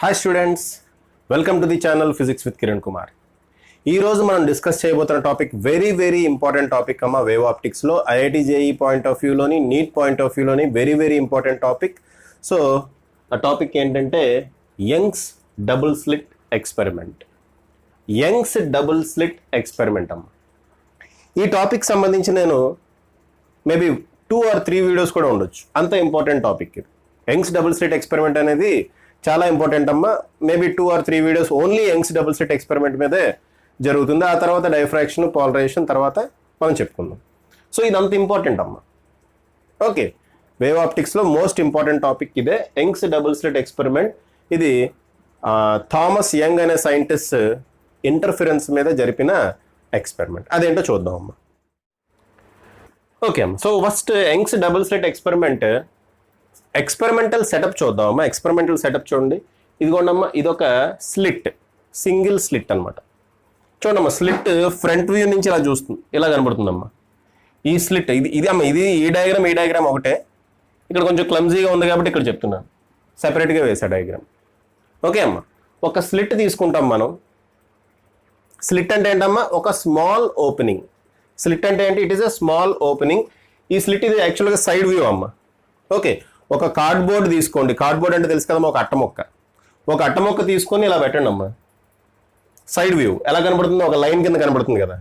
Hi students, welcome to the channel physics with Kiran Kumar. ఈ రోజు మనం డిస్కస్ చేయబోతున్న టాపిక్ వెరీ ఇంపార్టెంట్ టాపిక్ అమ్మా. వేవ్ ఆప్టిక్స్లో ఐఐటి జేఈ పాయింట్ ఆఫ్ వ్యూలోని, నీట్ పాయింట్ ఆఫ్ వ్యూలోని వెరీ ఇంపార్టెంట్ టాపిక్. సో ఆ టాపిక్ ఏంటంటే Young's double slit experiment. Young's double slit experiment అమ్మా. ఈ టాపిక్ సంబంధించి నేను మేబీ 2 or 3 వీడియోస్ కూడా ఉండొచ్చు, అంత ఇంపార్టెంట్ టాపిక్ ఇది. యంగ్స్ డబుల్ స్లిట్ ఎక్స్పెరిమెంట్ అనేది చాలా ఇంపార్టెంట్ అమ్మా. Maybe 2 or 3 videos only Young's double slit experiment మీదే జరుగుతుంది. ఆ తర్వాత డైఫ్రాక్షన్, పోలరైజేషన్ తర్వాత మనం చెప్పుకుందాం. సో ఇది అంత ఇంపార్టెంట్ అమ్మా. ఓకే, వేవ్ ఆప్టిక్స్లో మోస్ట్ ఇంపార్టెంట్ టాపిక్ ఇదే, యంగ్స్ డబుల్ స్లిట్ ఎక్స్పెరిమెంట్. ఇది థామస్ యంగ్ అనే సైంటిస్ట్ ఇంటర్ఫిరెన్స్ మీద జరిపిన ఎక్స్పెరిమెంట్. అదేంటో చూద్దాం అమ్మా. ఓకే అమ్మ, so first Young's double slit experiment experimental setup చూద్దామమ్మా. ఎక్స్పెరిమెంటల్ సెటప్ చూడండి. ఇదిగోండమ్మా, ఇదొక స్లిట్, సింగిల్ స్లిట్ అనమాట. చూడమ్మా, స్లిట్ ఫ్రంట్ వ్యూ నుంచి ఇలా చూస్తుంది, ఇలా కనబడుతుందమ్మా. ఈ స్లిట్ ఇది అమ్మ, ఇది ఈ డయాగ్రామ్ ఒకటే. ఇక్కడ కొంచెం క్లమ్జీగా ఉంది కాబట్టి ఇక్కడ చెప్తున్నాను, సెపరేట్గా వేసా డయాగ్రామ్. ఓకే అమ్మ, ఒక స్లిట్ తీసుకుంటాం మనం. స్లిట్ అంటే ఏంటమ్మా? ఒక స్మాల్ ఓపెనింగ్. స్లిట్ అంటే ఏంటి? It is a small opening. ఈ స్లిట్ ఇది యాక్చువల్గా సైడ్ వ్యూ అమ్మ. ఓకే, ఒక కార్డ్బోర్డ్ తీసుకోండి. కార్డ్బోర్డ్ అంటే తెలుసు కదమ్మా, ఒక అట్టమొక్క తీసుకొని ఇలా పెట్టండి అమ్మా. సైడ్ వ్యూ ఎలా కనబడుతుందో, ఒక లైన్ కింద కనబడుతుంది కదా.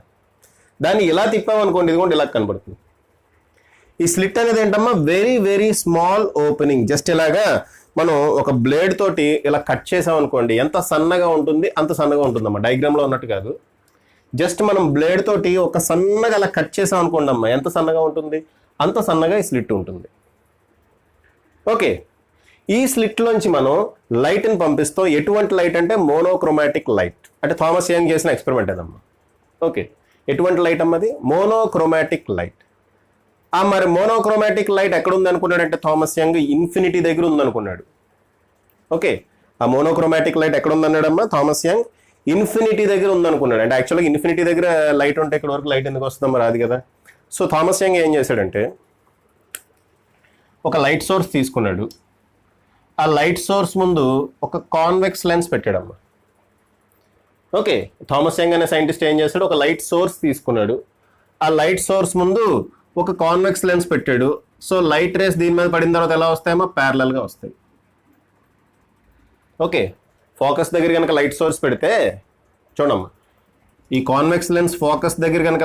దాన్ని ఇలా తిప్పామనుకోండి, ఇదిగోండి ఇలా కనబడుతుంది. ఈ స్లిట్ అనేది ఏంటమ్మా? Very small opening. జస్ట్ ఇలాగా మనం ఒక బ్లేడ్ తోటి ఇలా కట్ చేసామనుకోండి, ఎంత సన్నగా ఉంటుంది అంత సన్నగా ఉంటుందమ్మా. డయాగ్రామ్లో ఉన్నట్టు కాదు, జస్ట్ మనం బ్లేడ్ తోటి ఒక సన్నగా అలా కట్ చేసామనుకోండి అమ్మా, ఎంత సన్నగా ఉంటుంది అంత సన్నగా ఈ స్లిట్ ఉంటుంది. ఓకే, ఈ స్లిట్లోంచి మనం లైట్ని పంపిస్తాం. ఎటువంటి లైట్ అంటే మోనోక్రోమాటిక్ లైట్. అంటే థామస్ యంగ్ చేసిన ఎక్స్పెరిమెంట్ అదమ్మా. ఓకే, ఎటువంటి లైట్ అమ్మది? Monochromatic light. మరి మోనోక్రోమాటిక్ లైట్ ఎక్కడ ఉంది అనుకున్నాడంటే థామస్ యంగ్ ఇన్ఫినిటీ దగ్గర ఉందనుకున్నాడు. ఓకే, ఆ మోనోక్రోమాటిక్ లైట్ ఎక్కడ ఉందన్నాడమ్మా థామస్ యంగ్? ఇన్ఫినిటీ దగ్గర ఉందనుకున్నాడు. అంటే యాక్చువల్గా ఇన్ఫినిటీ దగ్గర లైట్ ఉంటే ఇక్కడ వరకు లైట్ ఎందుకు వస్తుందమ్మా? రాదు కదా. సో థామస్ యంగ్ ఏం చేశాడంటే ఒక లైట్ సోర్స్ తీసుకున్నాడు. ఆ లైట్ సోర్స్ ముందు ఒక కాన్వెక్స్ లెన్స్ పెట్టాడమ్మా. ఓకే, థామస్ యంగ్ అనే సైంటిస్ట్ ఏం చేస్తాడు? ఒక లైట్ సోర్స్ తీసుకున్నాడు. ఆ లైట్ సోర్స్ ముందు ఒక కాన్వెక్స్ లెన్స్ పెట్టాడు. సో లైట్ రేస్ దీని మీద పడిన తర్వాత ఎలా వస్తాయమ్మా? ప్యారలల్గా వస్తాయి. ఓకే, ఫోకస్ దగ్గర కనుక లైట్ సోర్స్ పెడితే చూడమ్మా, ఈ కాన్వెక్స్ లెన్స్ ఫోకస్ దగ్గర కనుక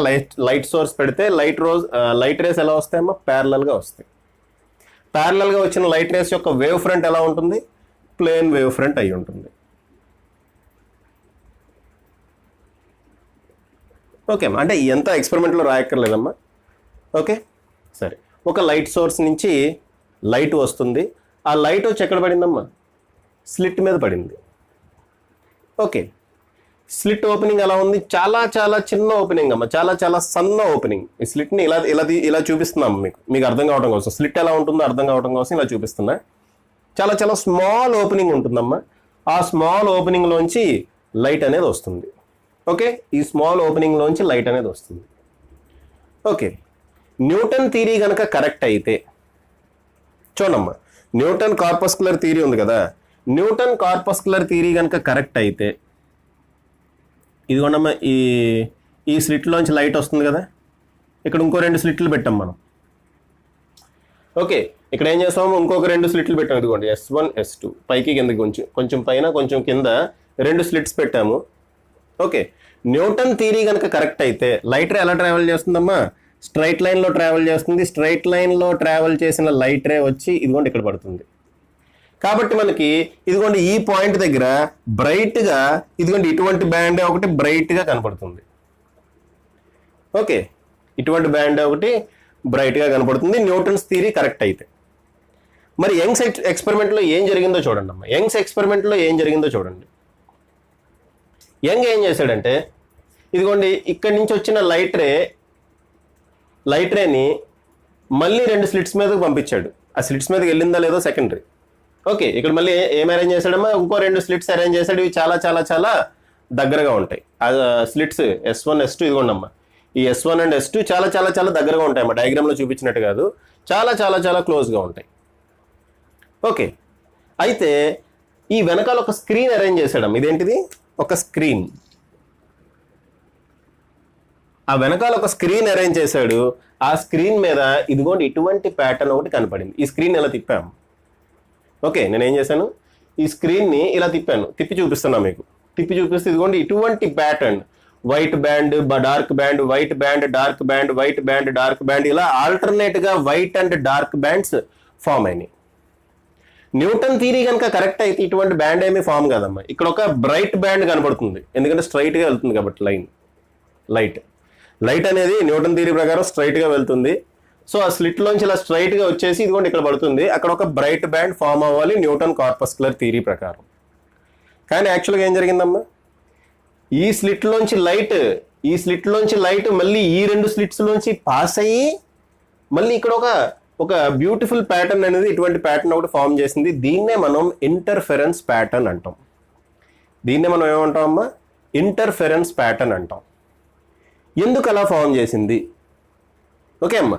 లైట్ సోర్స్ పెడితే లైట్ రేస్ ఎలా వస్తాయమ్మా? ప్యారలల్గా వస్తాయి. ప్యారలల్గా వచ్చిన లైట్ రేస్ యొక్క వేవ్ ఫ్రంట్ ఎలా ఉంటుంది? ప్లేన్ వేవ్ ఫ్రంట్ అయి ఉంటుంది. ఓకే, అంటే ఎంత ఎక్స్పెరిమెంట్లో రాయక్కర్లేదమ్మా. ఓకే, సరే. ఒక లైట్ సోర్స్ నుంచి లైట్ వస్తుంది. ఆ లైట్ వచ్చి ఎక్కడ పడిందమ్మా? స్లిట్ మీద పడింది. ఓకే, స్లిట్ ఓపెనింగ్ ఎలా ఉంది? చాలా చిన్న ఓపెనింగ్ అమ్మ, చాలా సన్న ఓపెనింగ్. ఈ స్లిట్ని ఇలా చూపిస్తున్నాం మీకు అర్థం కావడం కోసం. స్లిట్ ఎలా ఉంటుందో అర్థం కావడం కోసం ఇలా చూపిస్తున్నా. చాలా స్మాల్ ఓపెనింగ్ ఉంటుందమ్మా. ఆ స్మాల్ ఓపెనింగ్లోంచి లైట్ అనేది వస్తుంది. ఓకే, ఈ స్మాల్ ఓపెనింగ్లోంచి లైట్ అనేది వస్తుంది. ఓకే, న్యూటన్ థియరీ కనుక కరెక్ట్ అయితే చూడమ్మా, న్యూటన్ కార్పస్కులర్ థియరీ ఉంది కదా. న్యూటన్ కార్పస్కులర్ థియరీ కనుక కరెక్ట్ అయితే ఇదిగోండమ్మా, ఈ స్లిట్లోంచి లైట్ వస్తుంది కదా. ఇక్కడ ఇంకో 2 స్లిట్లు పెట్టాం మనం. ఓకే, ఇక్కడ ఏం చేస్తాము? ఇంకొక 2 స్లిట్లు పెట్టాము. ఇదిగోండి S1 S2, పైకి కిందకి కొంచెం పైన కొంచెం కింద 2 స్లిట్స్ పెట్టాము. ఓకే, న్యూటన్ థియరీ కనుక కరెక్ట్ అయితే లైట్ రే ఎలా ట్రావెల్ చేస్తుందమ్మా? స్ట్రైట్ లైన్లో ట్రావెల్ చేస్తుంది. స్ట్రైట్ లైన్లో ట్రావెల్ చేసిన లైట్ రే వచ్చి ఇదిగోండి ఇక్కడ పడుతుంది. కాబట్టి మనకి ఇదిగోండి ఈ పాయింట్ దగ్గర బ్రైట్గా ఇదిగోండి ఇటువంటి బ్యాండ్ ఒకటి బ్రైట్గా కనపడుతుంది. ఓకే, ఇటువంటి బ్యాండ్ ఒకటి బ్రైట్గా కనపడుతుంది న్యూటన్స్ థియరీ కరెక్ట్ అయితే. మరి యంగ్స్ ఎక్స్పెరిమెంట్లో ఏం జరిగిందో చూడండి అమ్మా. యంగ్స్ ఎక్స్పెరిమెంట్లో ఏం జరిగిందో చూడండి. యంగ్ ఏం చేశాడంటే ఇదిగోండి ఇక్కడి నుంచి వచ్చిన లైట్ రేని మళ్ళీ 2 స్లిట్స్ మీదకి పంపించాడు. ఆ స్లిట్స్ మీదకి వెళ్ళిందా లేదో సెకండరీ. ఓకే, ఇక్కడ మళ్ళీ ఏం అరేంజ్ చేశాడమ్మా? ఇంకో 2 స్లిట్స్ అరేంజ్ చేశాడు. ఇవి చాలా దగ్గరగా ఉంటాయి. ఆ స్లిట్స్ S1 S2 ఇదిగోండమ్మా. ఈ S1 అండ్ S2 చాలా దగ్గరగా ఉంటాయమ్మా. డయాగ్రామ్లో చూపించినట్టు కాదు, చాలా క్లోజ్గా ఉంటాయి. ఓకే, అయితే ఈ వెనకాల ఒక స్క్రీన్ అరేంజ్ చేశాడమ్మ. ఇదేంటిది? ఒక స్క్రీన్. ఆ వెనకాల ఒక స్క్రీన్ అరేంజ్ చేశాడు. ఆ స్క్రీన్ మీద ఇదిగోండి ఇటువంటి ప్యాటర్న్ ఒకటి కనపడింది. ఈ స్క్రీన్ ఇలా తిప్పాము. ఓకే, నేనేం చేశాను, ఈ స్క్రీన్ని ఇలా తిప్పాను, తిప్పి చూపిస్తున్నా మీకు. తిప్పి చూపిస్తే ఇదిగోండి ఇటువంటి pattern, white band, dark band, white band, dark band, white band, dark band, ఇలా ఆల్టర్నేట్గా white and dark bands form అయినాయి. న్యూటన్ థియరీ కనుక కరెక్ట్ అయితే ఇటువంటి బ్యాండ్ ఏమీ ఫామ్ కాదమ్మా. ఇక్కడ ఒక బ్రైట్ బ్యాండ్ కనపడుతుంది, ఎందుకంటే స్ట్రైట్గా వెళ్తుంది కాబట్టి లైట్ అనేది న్యూటన్ థియరీ ప్రకారం స్ట్రైట్గా వెళ్తుంది. సో ఆ స్లిట్లోంచి ఇలా స్ట్రైట్గా వచ్చేసి ఇదిగోండి ఇక్కడ పడుతుంది. అక్కడ ఒక బ్రైట్ బ్యాండ్ ఫామ్ అవ్వాలి న్యూటన్ కార్పస్కులర్ థియరీ ప్రకారం. కానీ యాక్చువల్గా ఏం జరిగిందమ్మా, ఈ స్లిట్లోంచి లైట్ మళ్ళీ ఈ రెండు స్లిట్స్లోంచి పాస్ అయ్యి మళ్ళీ ఇక్కడ ఒక బ్యూటిఫుల్ ప్యాటర్న్ అనేది ఇటువంటి ప్యాటర్న్ ఒకటి ఫామ్ చేసింది. దీన్నే మనం ఇంటర్ఫెరెన్స్ ప్యాటర్న్ అంటాం. దీన్నే మనం ఏమంటాం అమ్మా? ఇంటర్ఫెరెన్స్ ప్యాటర్న్ అంటాం. ఎందుకు అలా ఫామ్ చేసింది? ఓకే అమ్మా,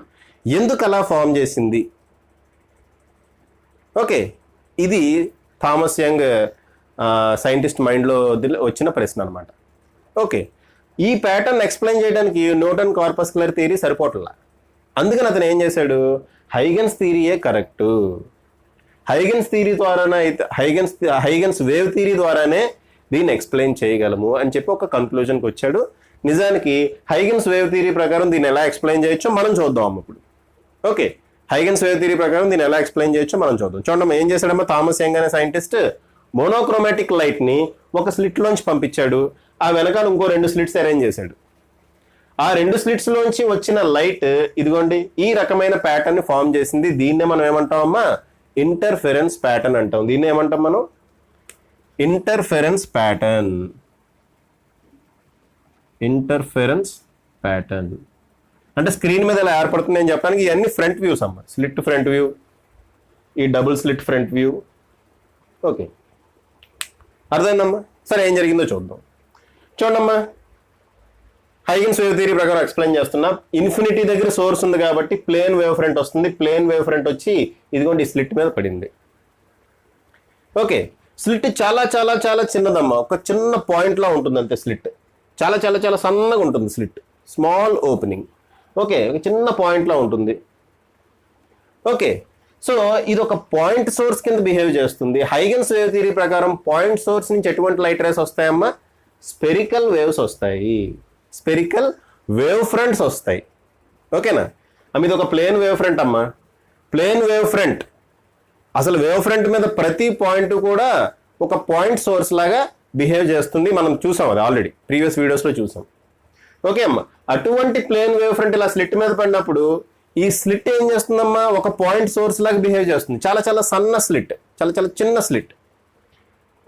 ఎందుకు అలా ఫామ్ చేసింది? ఓకే, ఇది థామస్ యంగ్ సైంటిస్ట్ మైండ్లో వచ్చిన ప్రశ్న అనమాట. ఓకే, ఈ ప్యాటర్న్ ఎక్స్ప్లెయిన్ చేయడానికి న్యూటన్ కార్పస్కులర్ థియరీ సరిపోవట్లా. అందుకని అతను ఏం చేశాడు, హైగెన్స్ థియరీయే కరెక్టు, హైగెన్స్ థియరీ ద్వారానే అయితే హైగెన్స్ వేవ్ థియరీ ద్వారానే దీన్ని ఎక్స్ప్లెయిన్ చేయగలము అని చెప్పి ఒక కన్క్లూజన్కి వచ్చాడు. నిజానికి హైగెన్స్ వేవ్ థియరీ ప్రకారం దీన్ని ఎలా ఎక్స్ప్లెయిన్ చేయొచ్చో మనం చూద్దాం ఇప్పుడు. ఓకే, హైగెన్స్ వేవ్ థియరీ ప్రకారం దీన్ని ఎలా ఎక్స్ప్లెయిన్ చేయొచ్చో మనం చూద్దాం. చూడమ్మా, ఏం చేశాడమ్మా థామస్ యంగ్ అనే సైంటిస్ట్, మోనోక్రోమాటిక్ లైట్ని ఒక స్లిట్లోంచి పంపించాడు. ఆ వెనకాల ఇంకో 2 స్లిట్స్ అరేంజ్ చేశాడు. ఆ 2 స్లిట్స్లోంచి వచ్చిన లైట్ ఇదిగోండి ఈ రకమైన ప్యాటర్న్ ఫామ్ చేసింది. దీన్నే మనం ఏమంటామమ్మా? ఇంటర్ఫెరెన్స్ ప్యాటర్న్ అంటాం. దీన్ని ఏమంటాం మనం? Interference pattern. ఇంటర్ఫెరెన్స్ ప్యాటర్న్ అంటే స్క్రీన్ మీద ఇలా ఏర్పడుతుంది అని చెప్పడానికి ఇవన్నీ ఫ్రంట్ వ్యూస్ అమ్మ. స్లిట్ ఫ్రంట్ వ్యూ, ఈ double slit front view. Okay, అర్థమైందమ్మా? సరే, ఏం జరిగిందో చూద్దాం. చూడమ్మా, హైగెన్స్ వేవ్ థియరీ ప్రకారం ఎక్స్ప్లెయిన్ చేస్తున్నా. ఇన్ఫినిటీ దగ్గర సోర్స్ ఉంది కాబట్టి ప్లేన్ వేవ్ ఫ్రంట్ వస్తుంది. ప్లేన్ వేవ్ ఫ్రంట్ వచ్చి ఇదిగోండి ఈ స్లిట్ మీద పడింది. ఓకే, స్లిట్ చాలా చాలా చాలా చిన్నదమ్మా, ఒక చిన్న పాయింట్లా ఉంటుంది అంతే. స్లిట్ చాలా చాలా చాలా సన్నగా ఉంటుంది. Slit small opening. ఓకే, ఒక చిన్న పాయింట్లా ఉంటుంది. ఓకే, సో ఇది ఒక పాయింట్ సోర్స్ కింద బిహేవ్ చేస్తుంది. హైగెన్స్ వేవ్ థియరీ ప్రకారం పాయింట్ సోర్స్ నుంచి ఎటువంటి లైట్ రేస్ వస్తాయమ్మా? స్పెరికల్ వేవ్స్ వస్తాయి, స్పెరికల్ వేవ్ ఫ్రంట్స్ వస్తాయి. ఓకేనా? ఇది ఒక ప్లేన్ వేవ్ ఫ్రంట్ అమ్మా. ప్లేన్ వేవ్ ఫ్రంట్, అసలు వేవ్ ఫ్రంట్ మీద ప్రతి పాయింట్ కూడా ఒక పాయింట్ సోర్స్ లాగా బిహేవ్ చేస్తుంది. మనం చూసాం, అది ఆల్రెడీ ప్రీవియస్ వీడియోస్లో చూసాం. ఓకే అమ్మా, అటువంటి ప్లేన్ వేవ్ ఫ్రంట్ ఇలా స్లిట్ మీద పడినప్పుడు ఈ స్లిట్ ఏం చేస్తుందమ్మా? ఒక పాయింట్ సోర్స్ లాగా బిహేవ్ చేస్తుంది. చాలా చాలా సన్న స్లిట్, చాలా చాలా చిన్న స్లిట్.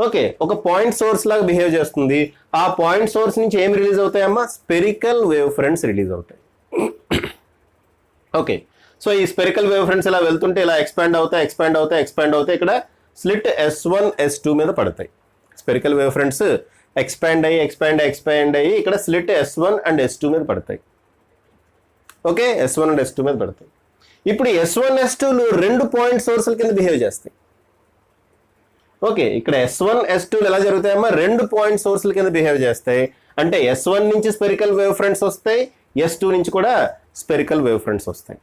ఓకే, ఒక పాయింట్ సోర్స్ లాగా బిహేవ్ చేస్తుంది. ఆ పాయింట్ సోర్స్ నుంచి ఏం రిలీజ్ అవుతాయమ్మా? స్పెరికల్ వేవ్ ఫ్రంట్స్ రిలీజ్ అవుతాయి. ఓకే, సో ఈ స్పెరికల్ వేవ్ ఫ్రంట్స్ ఇలా వెళ్తుంటే ఇలా ఎక్స్పాండ్ అవుతాయి. ఇక్కడ స్లిట్ S1 S2 మీద పడతాయి. స్పెరికల్ వేవ్ ఫ్రంట్స్ ఎక్స్పాండ్ అయ్యి ఇక్కడ స్లిట్ S1 అండ్ S2 మీద పడతాయి. ఓకే, S1 అండ్ S2 మీద పడతాయి. ఇప్పుడు S1 S2లు 2 పాయింట్ సోర్సుల కింద బిహేవ్ చేస్తాయి. ఓకే, ఇక్కడ S1 S2లు ఎలా జరుగుతాయమ్మా? 2 పాయింట్ సోర్సుల కింద బిహేవ్ చేస్తాయి. అంటే S1 నుంచి స్పెరికల్ వేవ్ ఫ్రంట్స్ వస్తాయి, S2 నుంచి కూడా స్పెరికల్ వేవ్ ఫ్రంట్స్ వస్తాయి.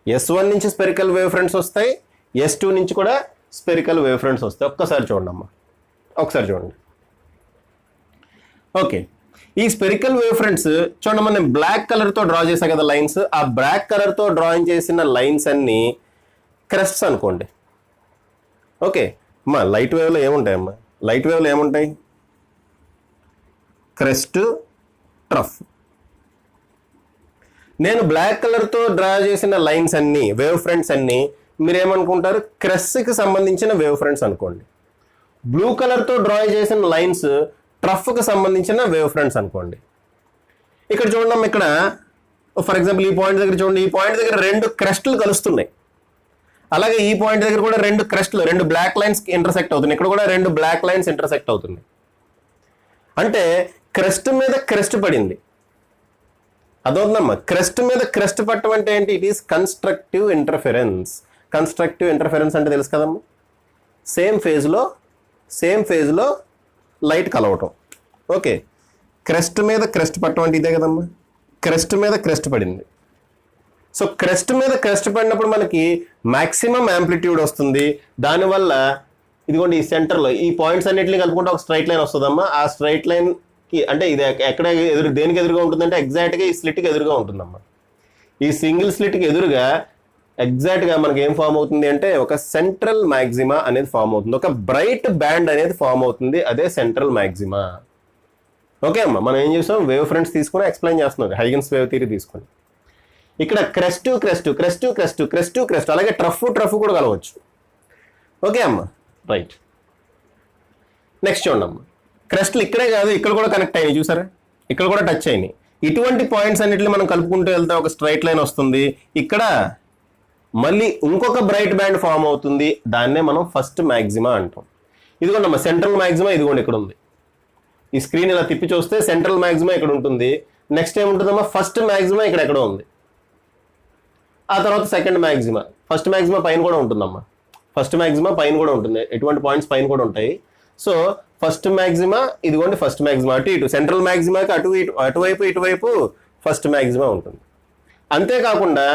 S1 నుంచి స్పెరికల్ వేవ్ ఫ్రంట్స్ వస్తాయి, S2 నుంచి కూడా స్పెరికల్ వేవ్ ఫ్రంట్స్ వస్తాయి. ఒక్కసారి చూడండి అమ్మా, ఒకసారి చూడండి. ఓకే, ఈ స్పెరికల్ వేవ్ ఫ్రంట్స్ చూడండి, మనం బ్లాక్ కలర్తో డ్రా చేసాం కదా లైన్స్. ఆ బ్లాక్ కలర్తో డ్రాయింగ్ చేసిన లైన్స్ అన్ని క్రెస్ట్స్ అనుకోండి. ఓకే అమ్మా, లైట్ వేవ్లో ఏముంటాయమ్మా? లైట్ వేవ్లో ఏముంటాయి? Crest, trough. నేను బ్లాక్ కలర్తో డ్రా చేసిన లైన్స్ అన్ని, వేవ్ ఫ్రంట్స్ అన్ని మీరేమనుకుంటారు? క్రెస్ట్కి సంబంధించిన వేవ్ ఫ్రంట్స్ అనుకోండి. బ్లూ కలర్తో డ్రా చేసిన లైన్స్ ట్రఫ్కి సంబంధించిన వేవ్ ఫ్రంట్స్ అనుకోండి. ఇక్కడ చూడండి, ఇక్కడ ఫర్ ఎగ్జాంపుల్ ఈ పాయింట్ దగ్గర చూడండి, ఈ పాయింట్ దగ్గర 2 క్రెస్ట్లు కలుస్తున్నాయి. అలాగే ఈ పాయింట్ దగ్గర కూడా 2 క్రెస్ట్లు, 2 బ్లాక్ లైన్స్ ఇంటర్సెక్ట్ అవుతున్నాయి. ఇక్కడ కూడా 2 బ్లాక్ లైన్స్ ఇంటర్సెక్ట్ అవుతున్నాయి. అంటే క్రెస్ట్ మీద క్రెస్ట్ పడింది. అదవుతుందమ్మా, క్రెస్ట్ మీద క్రెస్ట్ పట్టడం అంటే ఏంటి? It is constructive interference. Constructive interference అంటే తెలుసు కదమ్మా, సేమ్ ఫేజ్లో సేమ్ ఫేజ్లో లైట్ కలవటం. ఓకే, క్రెస్ట్ మీద క్రెస్ట్ పట్టడం అంటే ఇదే కదమ్మా, క్రెస్ట్ మీద క్రెస్ట్ పడింది. సో క్రెస్ట్ మీద క్రెస్ట్ పడినప్పుడు మనకి మ్యాక్సిమం యాంప్లిట్యూడ్ వస్తుంది. దానివల్ల ఇదిగోండి ఈ సెంటర్లో ఈ పాయింట్స్ అన్నింటినీ కలుపుకుంటే ఒక స్ట్రైట్ లైన్ వస్తుందమ్మా. ఆ స్ట్రైట్ లైన్కి అంటే ఇది ఎక్కడ దేనికి ఎదురుగా ఉంటుందంటే ఎగ్జాక్ట్గా ఈ స్లిట్కి ఎదురుగా ఉంటుందమ్మా. ఈ సింగిల్ స్లిట్కి ఎదురుగా ఎగ్జాక్ట్గా మనకి ఏం ఫామ్ అవుతుంది అంటే ఒక సెంట్రల్ మ్యాక్సిమా అనేది ఫామ్ అవుతుంది, ఒక బ్రైట్ బ్యాండ్ అనేది ఫామ్ అవుతుంది, అదే సెంట్రల్ మ్యాక్సిమా. ఓకే అమ్మా, మనం ఏం చేస్తాం, వేవ్ ఫ్రంట్స్ తీసుకుని ఎక్స్ప్లెయిన్ చేస్తున్నాం, హైగెన్స్ వేవ్ థియరీ తీసుకుని. ఇక్కడ crest crest crest crest crest crest అలాగే ట్రఫ్ ట్రఫ్ కూడా కలవచ్చు. ఓకే అమ్మా, రైట్. నెక్స్ట్ చూడండి అమ్మా, క్రెస్ట్లు ఇక్కడే కాదు ఇక్కడ కూడా కనెక్ట్ అయినాయి, చూసారా, ఇక్కడ కూడా టచ్ అయినాయి. ఇటువంటి పాయింట్స్ అన్నిటిని మనం కలుపుకుంటూ వెళ్తే ఒక స్ట్రైట్ లైన్ వస్తుంది. ఇక్కడ మళ్ళీ ఇంకొక బ్రైట్ బ్యాండ్ ఫామ్ అవుతుంది, దాన్నే మనం ఫస్ట్ మ్యాక్సిమా అంటాం. ఇదిగోండి అమ్మా సెంట్రల్ మ్యాక్సిమా, ఇదిగోండి ఇక్కడ ఉంది. ఈ స్క్రీన్ ఇలా తిప్పి చూస్తే సెంట్రల్ మ్యాక్సిమా ఇక్కడ ఉంటుంది. నెక్స్ట్ ఏముంటుందమ్మా, ఫస్ట్ మ్యాక్సిమా ఇక్కడ ఎక్కడో ఉంది. ఆ తర్వాత సెకండ్ మ్యాక్సిమా, ఫస్ట్ మ్యాక్సిమా పైన కూడా ఉంటుందమ్మా, ఫస్ట్ మ్యాక్సిమా పైన కూడా ఉంటుంది, ఎటువంటి పాయింట్స్ పైన కూడా ఉంటాయి. సో ఫస్ట్ మ్యాక్సిమా ఇదిగోండి, ఫస్ట్ మ్యాక్సిమా అటు ఇటు సెంట్రల్ మ్యాక్సిమాకి అటువైపు ఇటువైపు ఫస్ట్ మ్యాక్సిమా ఉంటుంది. అంతేకాకుండా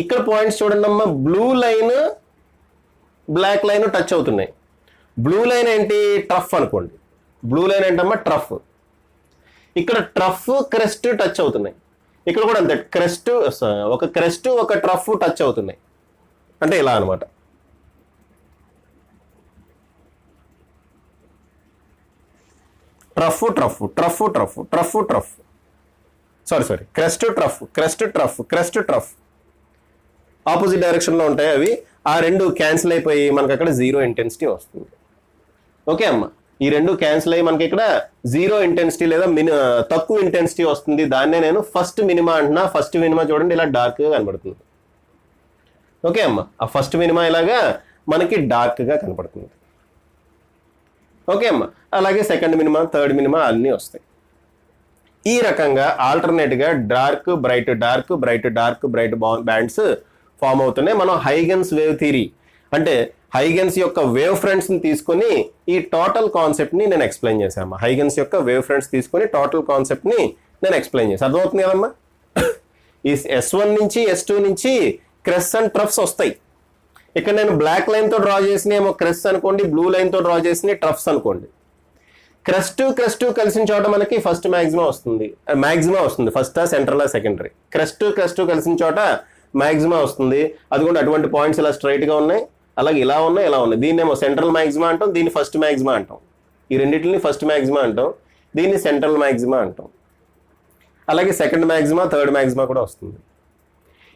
ఇక్కడ పాయింట్స్ చూడండి అమ్మా, blue line black line touch అవుతున్నాయి. బ్లూ లైన్ ఏంటి, ట్రఫ్ అనుకోండి, బ్లూ లైన్ ఏంటమ్మా ట్రఫ్. ఇక్కడ ట్రఫ్ క్రెస్ట్ టచ్ అవుతున్నాయి, ఇక్కడ కూడా అంతే, క్రెస్ట్ ఒక క్రెస్ట్ ఒక ట్రఫ్ టచ్ అవుతున్నాయి, అంటే ఇలా అనమాట. Trough trough trough trough trough trough sorry crest trough crest trough crest trough opposite డైరెక్షన్లో ఉంటాయి అవి. ఆ రెండు క్యాన్సిల్ అయిపోయి మనకు అక్కడ జీరో ఇంటెన్సిటీ వస్తుంది. ఓకే అమ్మ, ఈ రెండు క్యాన్సిల్ అయ్యి మనకి ఇక్కడ జీరో ఇంటెన్సిటీ లేదా తక్కువ ఇంటెన్సిటీ వస్తుంది. దాన్నే నేను ఫస్ట్ మినిమా అంటున్నా. ఫస్ట్ మినిమా చూడండి ఇలా డార్క్గా కనబడుతుంది. ఓకే అమ్మ, ఆ ఫస్ట్ మినిమా ఇలాగా మనకి డార్క్గా కనపడుతుంది. ఓకే అమ్మ, అలాగే సెకండ్ మినిమా థర్డ్ మినిమా అన్నీ వస్తాయి. ఈ రకంగా ఆల్టర్నేట్గా dark bright dark bright dark bright bands form అవుతున్నాయి. మనం హైగెన్స్ వేవ్ థియరీ అంటే హైగెన్స్ యొక్క వేవ్ ఫ్రంట్స్ ని తీసుకొని ఈ టోటల్ కాన్సెప్ట్ ని నేను ఎక్స్ప్లెయిన్ చేశాను. హైగెన్స్ యొక్క వేవ్ ఫ్రంట్స్ తీసుకొని టోటల్ కాన్సెప్ట్ ని నేను ఎక్స్ప్లెయిన్ చేశాను. అర్థమవుతుంది కదమ్మా? ఈ S1 నుంచి S2 నుంచి క్రెస్ అండ్ ట్రఫ్స్ వస్తాయి. ఇక్కడ నేను బ్లాక్ లైన్ తో డ్రా చేసిన ఏమో క్రెస్ అనుకోండి, బ్లూ లైన్ తో డ్రా చేసిన ట్రఫ్స్ అనుకోండి. క్రెస్ట్ కలిసిన చోట మనకి ఫస్ట్ మ్యాక్సిమా వస్తుంది. First central secondary. క్రెస్ట్ కలిసిన చోట మ్యాక్సిమా వస్తుంది. అదిగోండి అటువంటి పాయింట్స్ ఇలా స్ట్రైట్ గా ఉన్నాయి, అలాగే ఇలా ఉన్నాయి. దీన్నేమో సెంట్రల్ మ్యాక్సిమా అంటాం, దీన్ని ఫస్ట్ మ్యాక్సిమా అంటాం. ఈ రెండింటిని ఫస్ట్ మ్యాక్సిమా అంటాం, దీన్ని సెంట్రల్ మ్యాక్సిమా అంటాం. అలాగే సెకండ్ మ్యాక్సిమా థర్డ్ మ్యాక్సిమా కూడా వస్తుంది.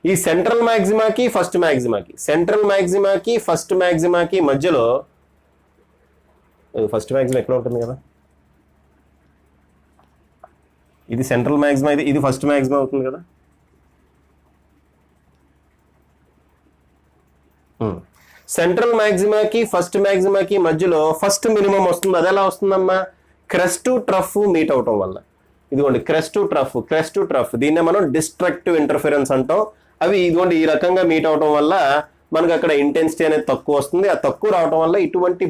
ఈ సెంట్రల్ మ్యాక్సిమాకి ఫస్ట్ మ్యాక్సిమాకి మధ్యలో ఫస్ట్ మ్యాక్సిమా ఎక్కడ ఉంటుంది కదా, ఇది సెంట్రల్ మ్యాక్సిమా, ఇది ఫస్ట్ మ్యాక్సిమా అవుతుంది కదా. సెంట్రల్ మ్యాక్సిమాకి ఫస్ట్ మ్యాక్సిమాకి మధ్యలో ఫస్ట్ మినిమం వస్తుంది. అది ఎలా వస్తుందమ్మా? క్రెస్ట్ ట్రఫ్ మీట్ అవటం వల్ల. ఇదిగోండి క్రెస్ట్ ట్రఫ్ దీన్నే మనం డిస్ట్రక్టివ్ ఇంటర్ఫిరెన్స్ అంటాం. అవి ఇదిగోండి ఈ రకంగా మీట్ అవటం వల్ల మనకు అక్కడ ఇంటెన్సిటీ అనేది తక్కువ వస్తుంది. ఆ తక్కువ రావటం వల్ల ఇటువంటి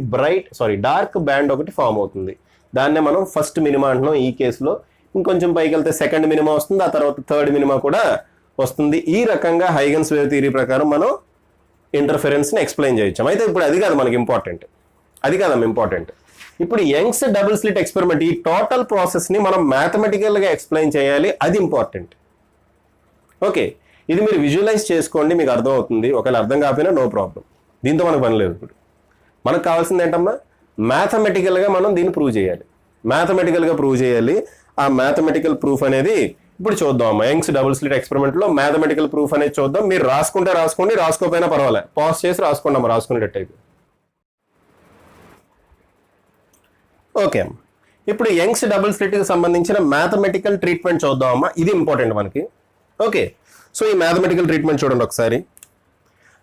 డార్క్ బ్యాండ్ ఒకటి ఫామ్ అవుతుంది. దాన్నే మనం ఫస్ట్ మినిమా అంటున్నాం ఈ కేసులో. ఇంకొంచెం పైకి వెళ్తే సెకండ్ మినిమా వస్తుంది, ఆ తర్వాత థర్డ్ మినిమా కూడా వస్తుంది. ఈ రకంగా హైగెన్స్ వేవ్ థియరీ ప్రకారం మనం ఇంటర్ఫరెన్స్ ని ఎక్స్ప్లెయిన్ చేయొచ్చాం. అయితే ఇప్పుడు అది కాదు మనకి ఇంపార్టెంట్, ఇప్పుడు యంగ్స్ డబుల్ స్లిట్ ఎక్స్పెరిమెంట్ ఈ టోటల్ ప్రాసెస్ ని మనం మ్యాథమెటికల్ గా ఎక్స్ప్లెయిన్ చేయాలి. అది ఇంపార్టెంట్. ఓకే, ఇది మీరు విజువలైజ్ చేసుకోండి, మీకు అర్థం అవుతుంది. ఒకవేళ అర్థం కాకపోయినా నో ప్రాబ్లం, దీంతో మనకు పని లేదు. ఇప్పుడు మనకు కావాల్సింది ఏంటమ్మా? మ్యాథమెటికల్ గా మనం దీన్ని ప్రూవ్ చేయాలి. ఆ మ్యాథమెటికల్ ప్రూఫ్ అనేది ఇప్పుడు చూద్దాం అమ్మా. యంగ్స్ డబుల్ స్లిట్ ఎక్స్పెరిమెంట్ లో మ్యాథమెటికల్ ప్రూఫ్ అనేది చూద్దాం. మీరు రాసుకుంటే రాసుకోండి, రాసుకోకపోయినా పర్వాలేదు, పాజ్ చేసి రాసుకోండి అమ్మా, రాసుకునేటట్టు అయితే. ఓకే అమ్మా, ఇప్పుడు యంగ్స్ డబుల్ స్లిట్ కి సంబంధించిన మ్యాథమెటికల్ ట్రీట్మెంట్ చూద్దాం అమ్మా. ఇది ఇంపార్టెంట్ మనకి. ఓకే, సో ఈ మ్యాథమెటికల్ ట్రీట్మెంట్ చూడండి ఒకసారి.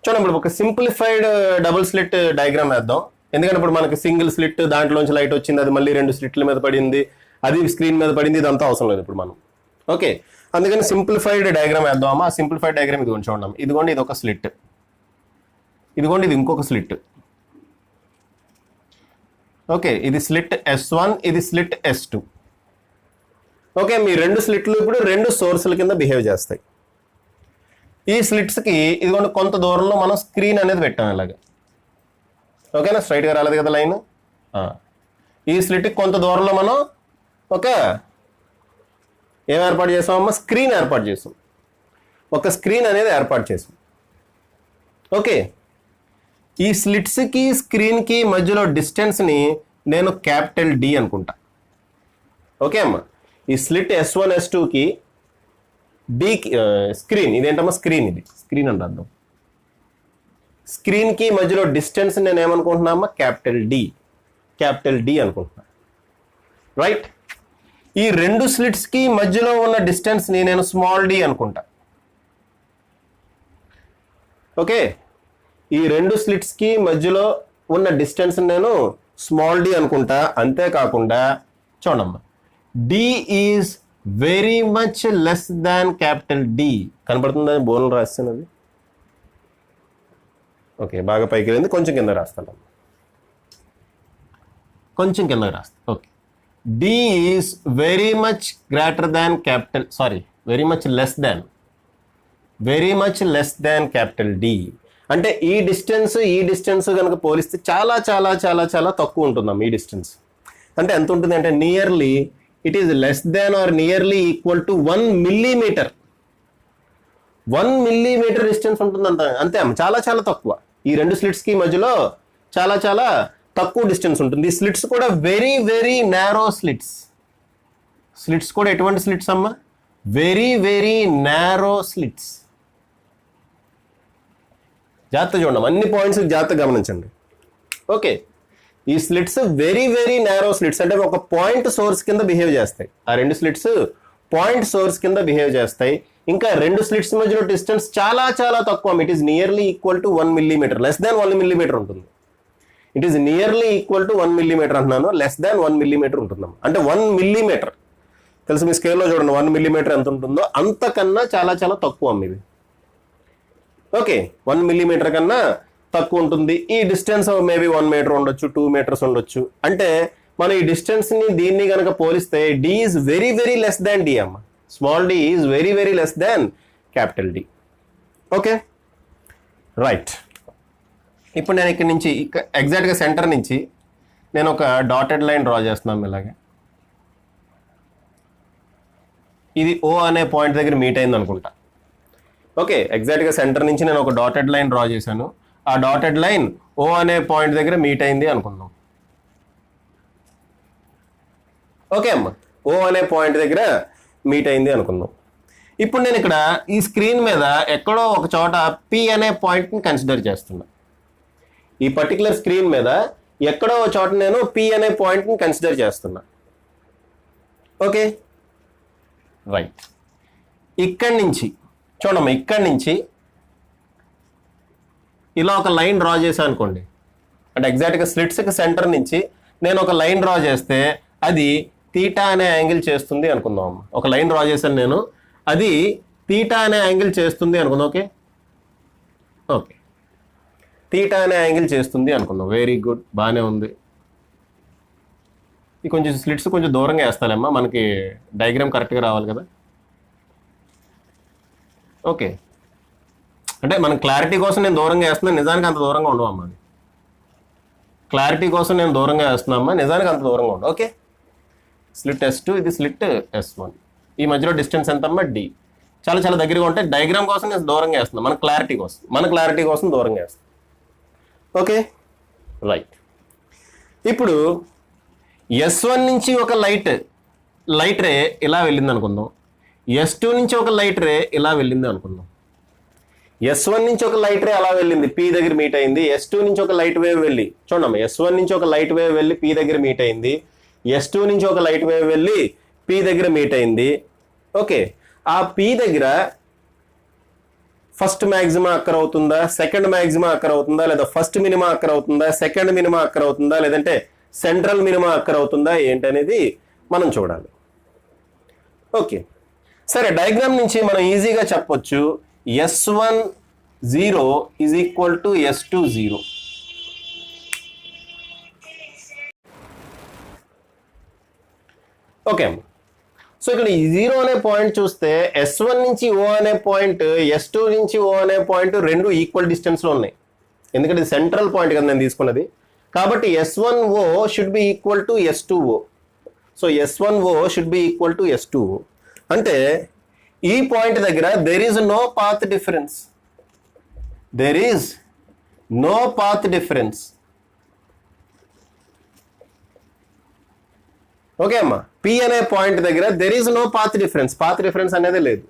చూడండి, ఇప్పుడు ఒక సింప్లిఫైడ్ డబుల్ స్లిట్ డయాగ్రామ్ వేద్దాం. ఎందుకంటే ఇప్పుడు మనకి సింగిల్ స్లిట్, దాంట్లోంచి లైట్ వచ్చింది, అది మళ్ళీ రెండు స్లిట్ల మీద పడింది, అది స్క్రీన్ మీద పడింది, ఇదంతా అవసరం లేదు ఇప్పుడు మనం. ఓకే, అందుకని సింప్లిఫైడ్ డయాగ్రామ్ వేద్దామా. ఆ సింప్లిఫైడ్ డయాగ్రామ్ ఇదిగోండి చూడండి. ఇదిగోండి ఇది ఒక స్లిట్, ఇదిగోండి ఇది ఇంకొక స్లిట్. ఓకే, ఇది స్లిట్ S1, ఇది స్లిట్ S2. ఓకే, మీ రెండు స్లిట్లు ఇప్పుడు రెండు సోర్సుల కింద బిహేవ్ చేస్తాయి. ఈ స్లిట్స్కి ఇదిగోండి కొంత దూరంలో మనం స్క్రీన్ అనేది పెట్టాం ఇలాగా. ఓకేనా, స్ట్రైట్గా రాలేదు కదా లైన్. ఈ స్లిట్కి కొంత దూరంలో మనం ఒక ఏం ఏర్పాటు చేసామమ్మా, స్క్రీన్ ఏర్పాటు చేసాం. ఒక స్క్రీన్ అనేది ఏర్పాటు చేసాం. ఓకే, ఈ స్లిట్స్కి స్క్రీన్కి మధ్యలో డిస్టెన్స్ని నేను క్యాపిటల్ D అనుకుంటా. ఓకే అమ్మా, ఈ స్లిట్ S1 S2కి డీకి స్క్రీన్ ఇదేంటమ్మా, స్క్రీన్, ఇది స్క్రీన్ అంటే అర్థం. స్క్రీన్కి మధ్యలో డిస్టెన్స్ నేను ఏమనుకుంటున్నా అమ్మా, క్యాపిటల్ D అనుకుంటున్నా. రైట్, ఈ రెండు స్లిట్స్కి మధ్యలో ఉన్న డిస్టెన్స్ని నేను స్మాల్ d అనుకుంటా. ఓకే, ఈ రెండు స్లిట్స్కి మధ్యలో ఉన్న డిస్టెన్స్ నేను స్మాల్ d అనుకుంటా. అంతేకాకుండా చూడమ్మా, D is very much less than capital D. కనబడుతుందని బోర్డులు రాస్తున్నది. ఓకే, బాగా పైకి వెళ్ళింది, కొంచెం కింద రాస్తాను, కొంచెం కింద రాస్తాను. Okay, D is very much greater than capital, sorry, very much less than capital D. అంటే ఈ డిస్టెన్స్ కనుక పోలిస్తే చాలా చాలా చాలా చాలా తక్కువ ఉంటుందమ్మా. ఈ డిస్టెన్స్ అంటే ఎంత ఉంటుంది అంటే nearly it is less than or nearly equal to 1 millimeter. 1 millimeter distance ఉంటుంది అంతే అమ్మ, చాలా చాలా తక్కువ. ఈ రెండు స్లిట్స్కి మధ్యలో చాలా చాలా తక్కువ డిస్టెన్స్ ఉంటుంది. ఈ స్లిట్స్ కూడా వెరీ వెరీ నారో స్లిట్స్ కూడా ఎటువంటి స్లిట్స్ అమ్మా, వెరీ వెరీ నారో స్లిట్స్. జాగ్రత్త చూడండి, అన్ని పాయింట్స్ జాగ్రత్త గమనించండి. ఓకే, ఈ slits very very narrow slits, అంటే ఒక పాయింట్ సోర్స్ కింద బిహేవ్ చేస్తాయి. ఆ రెండు స్లిట్స్ పాయింట్ సోర్స్ కింద బిహేవ్ చేస్తాయి. ఇంకా రెండు స్లిట్స్ మధ్యలో డిస్టెన్స్ చాలా చాలా తక్కువ. It is nearly equal to 1 millimeter, less than 1 millimeter ఉంటుంది. It is nearly equal to 1 millimeter అంటున్నాను, లెస్ దాన్ 1 millimeter ఉంటుందమ్మా. అంటే 1 millimeter తెలుసు, మీ స్కేల్లో చూడండి 1 millimeter ఎంత ఉంటుందో అంతకన్నా చాలా చాలా తక్కువ అమ్మ ఇది. ఓకే, 1 millimeter కన్నా తక్కువ ఉంటుంది. ఈ డిస్టెన్స్ మేబీ 1 meter ఉండొచ్చు, 2 meters ఉండొచ్చు. అంటే మనం ఈ డిస్టెన్స్ని దీన్ని కనుక పోలిస్తే D is very very less than D అమ్మ. Small d is very very less than capital D. Okay, right. ఇప్పుడు నేను ఇక్కడ నుంచి ఎగ్జాక్ట్గా సెంటర్ నుంచి నేను ఒక డాటెడ్ లైన్ డ్రా చేస్తున్నాను ఇలాగే. ఇది O అనే పాయింట్ దగ్గర మీట్ అయింది అనుకుంటా. ఓకే, ఎగ్జాక్ట్గా సెంటర్ నుంచి నేను ఒక డాటెడ్ లైన్ డ్రా చేశాను. ఆ డాటెడ్ లైన్ O అనే పాయింట్ దగ్గర మీట్ అయింది అనుకుందాం. ఓకే అమ్మ, O అనే పాయింట్ దగ్గర మీట్ అయింది అనుకుందాం. ఇప్పుడు నేను ఇక్కడ ఈ స్క్రీన్ మీద ఎక్కడో ఒక చోట P అనే పాయింట్ని కన్సిడర్ చేస్తున్నా. ఈ పర్టికులర్ స్క్రీన్ మీద ఎక్కడో ఒక చోట నేను P అనే పాయింట్ని కన్సిడర్ చేస్తున్నా. Okay, right. ఇక్కడి నుంచి చూడమ్మా, ఇక్కడి నుంచి ఇలా ఒక లైన్ డ్రా చేశాను అనుకోండి. అంటే ఎగ్జాక్ట్గా స్లిట్స్కి సెంటర్ నుంచి నేను ఒక లైన్ డ్రా చేస్తే అది తీటా అనే యాంగిల్ చేస్తుంది అనుకుందాం. ఒక లైన్ డ్రా చేశాను నేను, అది తీటా అనే యాంగిల్ చేస్తుంది అనుకుందాం. ఓకే, ఓకే, తీటా అనే యాంగిల్ చేస్తుంది అనుకుందాం. వెరీ గుడ్, బాగానే ఉంది. ఇది కొంచెం స్లిట్స్ కొంచెం దూరంగా వేస్తాలేమ్మా, మనకి డయాగ్రామ్ కరెక్ట్గా రావాలి కదా. ఓకే, అంటే మన క్లారిటీ కోసం నేను దూరంగా వేస్తున్నాను, నిజానికి అంత దూరంగా ఉండవమ్మా. క్లారిటీ కోసం నేను దూరంగా వేస్తున్నామ్మా, నిజానికి అంత దూరంగా ఉండవు. ఓకే, స్లిట్ S2, ఇది స్లిట్ S1. ఈ మధ్యలో డిస్టెన్స్ ఎంతమ్మా, D. చాలా చాలా దగ్గరగా ఉంటే డయాగ్రామ్ కోసం నేను దూరంగా వేస్తున్నాను, మన క్లారిటీ కోసం దూరంగా వేస్తాను. Okay, right. ఇప్పుడు S1 నుంచి ఒక లైట్ రే ఇలా వెళ్ళింది అనుకుందాం. S2 నుంచి ఒక లైట్ రే ఇలా వెళ్ళింది అనుకుందాం. S1 నుంచి ఒక లైట్ రే అలా వెళ్ళింది, P దగ్గర మీట్ అయింది. S2 నుంచి ఒక లైట్ వేవ్ వెళ్ళి చూడమ్మా, S1 నుంచి ఒక లైట్ వేవ్ వెళ్ళి P దగ్గర మీట్ అయింది. S2 నుంచి ఒక లైట్ వేవ్ వెళ్ళి P దగ్గర మీట్ అయింది. ఓకే, ఆ P దగ్గర ఫస్ట్ మ్యాక్సిమా అక్కర్ అవుతుందా, సెకండ్ మ్యాక్సిమా అక్కర్ అవుతుందా, లేదా ఫస్ట్ మినిమా అక్కర్ అవుతుందా, సెకండ్ మినిమా అక్కర్ అవుతుందా, లేదంటే సెంట్రల్ మినిమా అక్కర్ అవుతుందా ఏంటనేది మనం చూడాలి. ఓకే, సరే, డయాగ్రామ్ నుంచి మనం ఈజీగా చెప్పొచ్చు S1 0 is equal to S2 0. Okay అమ్మ. సో ఇక్కడ ఈ 0 అనే పాయింట్ చూస్తే S1 నుంచి O అనే పాయింట్, S2 నుంచి O అనే పాయింట్ రెండు ఈక్వల్ డిస్టెన్స్లో ఉన్నాయి. ఎందుకంటే ఇది సెంట్రల్ పాయింట్ కదా నేను తీసుకున్నది. కాబట్టి S1O should be equal to S2O. సో S1O should be equal to S2O. అంటే ఈ పాయింట్ దగ్గర there is no path difference. There is no path difference. Okay అమ్మా. పి అనే పాయింట్ దగ్గర there is no path difference. Path difference అనేది లేదు.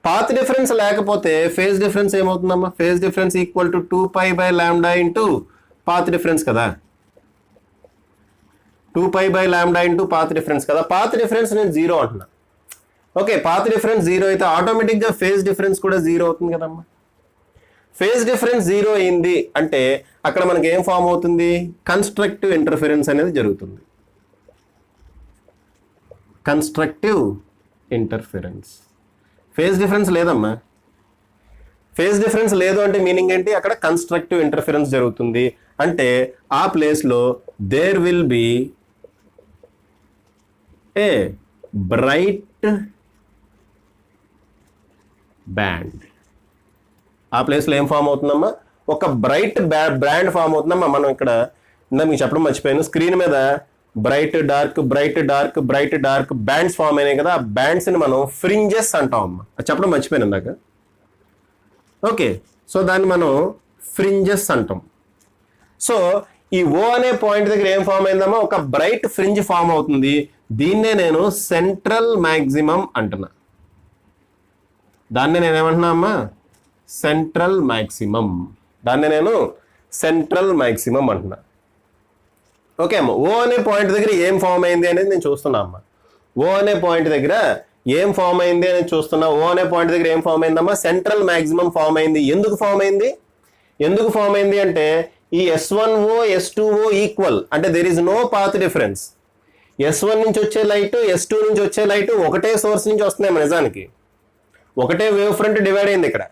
Path difference లేకపోతే ఫేజ్ డిఫరెన్స్ ఏమవుతుందమ్మా? Phase difference equal to 2π/λ into path difference కదా. 2π/λ into path difference కదా. Path difference నేను 0 అంటున్నా. ఓకే, పాత్ డిఫరెన్స్ 0 అయితే ఆటోమేటిక్గా ఫేజ్ డిఫరెన్స్ కూడా 0 అవుతుంది కదమ్మా. ఫేజ్ డిఫరెన్స్ 0 అయింది అంటే అక్కడ మనకి ఏం ఫామ్ అవుతుంది? కన్స్ట్రక్టివ్ ఇంటర్ఫిరెన్స్ అనేది జరుగుతుంది. Constructive interference. ఫేజ్ డిఫరెన్స్ లేదమ్మా. ఫేజ్ డిఫరెన్స్ లేదు అంటే మీనింగ్ ఏంటి? అక్కడ కన్స్ట్రక్టివ్ ఇంటర్ఫిరెన్స్ జరుగుతుంది. అంటే ఆ ప్లేస్లో there will be a bright band. ఆ ప్లేస్లో ఏం ఫామ్ అవుతుందమ్మా? ఒక బ్రైట్ బ్యాండ్ ఫామ్ అవుతుందమ్మా. మనం ఇక్కడ మీకు చెప్పడం మర్చిపోయాను, స్క్రీన్ మీద bright dark bright dark bright dark bands form అయినాయి కదా. ఆ బ్యాండ్స్ని మనం ఫ్రింజెస్ అంటాం అమ్మా. అది చెప్పడం మర్చిపోయాను ఇందాక. ఓకే, సో దాన్ని మనం ఫ్రింజెస్ అంటాం. సో ఈ O అనే పాయింట్ దగ్గర ఏం ఫామ్ అయిందమ్మా? ఒక బ్రైట్ ఫ్రింజ్ ఫామ్ అవుతుంది. దీన్నే నేను సెంట్రల్ మ్యాక్సిమం అంటున్నా. దాన్నే నేను ఏమంటున్నా అమ్మా? Central maximum. దాన్నే నేను సెంట్రల్ మ్యాక్సిమం అంటున్నా. ఓకే అమ్మ. O అనే పాయింట్ దగ్గర ఏం ఫామ్ అయింది అనేది నేను చూస్తున్నా అమ్మా. O అనే పాయింట్ దగ్గర ఏం ఫామ్ అయింది అనేది చూస్తున్నా. O అనే పాయింట్ దగ్గర ఏం ఫామ్ అయిందమ్మా? సెంట్రల్ మ్యాక్సిమం ఫామ్ అయింది. ఎందుకు ఫామ్ అయింది? ఎందుకు ఫామ్ అయింది అంటే ఈ S1O S2O ఈక్వల్ అంటే there is no path difference. S1 నుంచి వచ్చే లైట్, S2 నుంచి వచ్చే లైట్ ఒకటే సోర్స్ నుంచి వస్తున్నాయి నిజానికి. ఒకటే వేవ్ ఫ్రంట్ డివైడ్ అయింది ఇక్కడ.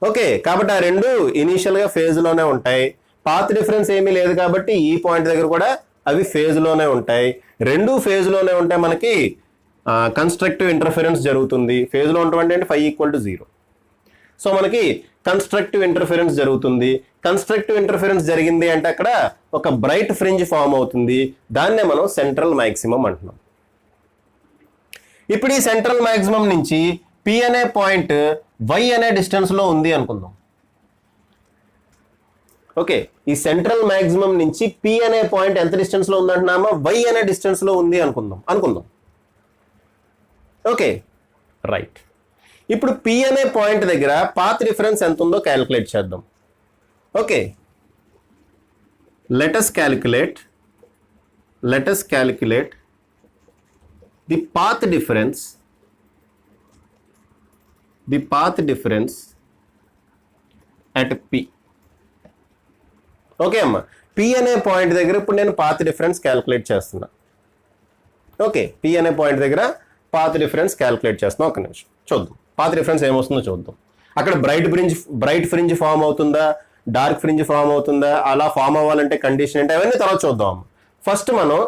ఓకే, కాబట్టి ఆ రెండు ఇనీషియల్గా ఫేజ్లోనే ఉంటాయి. పాత్ డిఫరెన్స్ ఏమీ లేదు కాబట్టి ఈ పాయింట్ దగ్గర కూడా అవి ఫేజ్లోనే ఉంటాయి. రెండు ఫేజ్లోనే ఉంటే మనకి కన్స్ట్రక్టివ్ ఇంటర్ఫిరెన్స్ జరుగుతుంది. ఫేజ్లో ఉంటామంటే అంటే φ = 0. సో మనకి కన్స్ట్రక్టివ్ ఇంటర్ఫిరెన్స్ జరుగుతుంది. కన్స్ట్రక్టివ్ ఇంటర్ఫిరెన్స్ జరిగింది అంటే అక్కడ ఒక బ్రైట్ ఫ్రింజ్ ఫామ్ అవుతుంది. దాన్నే మనం సెంట్రల్ మ్యాక్సిమం అంటున్నాం. ఇప్పుడు ఈ సెంట్రల్ మ్యాక్సిమం నుంచి P అనే పాయింట్ Y అనే డిస్టెన్స్లో ఉంది అనుకుందాం. ఓకే, ఈ సెంట్రల్ మ్యాక్సిమం నుంచి P అనే పాయింట్ ఎంత డిస్టెన్స్లో ఉందంటున్నామా? Y అనే డిస్టెన్స్లో ఉంది అనుకుందాం. Okay, right. ఇప్పుడు P అనే పాయింట్ దగ్గర పాత్ డిఫరెన్స్ ఎంత ఉందో క్యాలిక్యులేట్ చేద్దాం. Okay, let us calculate the path difference at P. Okay అమ్మా. P అనే పాయింట్ దగ్గర ఇప్పుడు నేను పాత్ డిఫరెన్స్ క్యాలిక్యులేట్ చేస్తున్నా. ఓకే, P అనే పాయింట్ దగ్గర పాత్ డిఫరెన్స్ క్యాలిక్యులేట్ చేస్తున్నా. ఒక నిమిషం చూద్దాం పాత్ డిఫరెన్స్ ఏమొస్తుందో చూద్దాం. అక్కడ బ్రైట్ ఫ్రింజ్ ఫామ్ అవుతుందా, డార్క్ ఫ్రింజ్ ఫామ్ అవుతుందా, అలా ఫామ్ అవ్వాలంటే కండిషన్ ఏంటి, అవన్నీ తర్వాత చూద్దాం. ఫస్ట్ మనం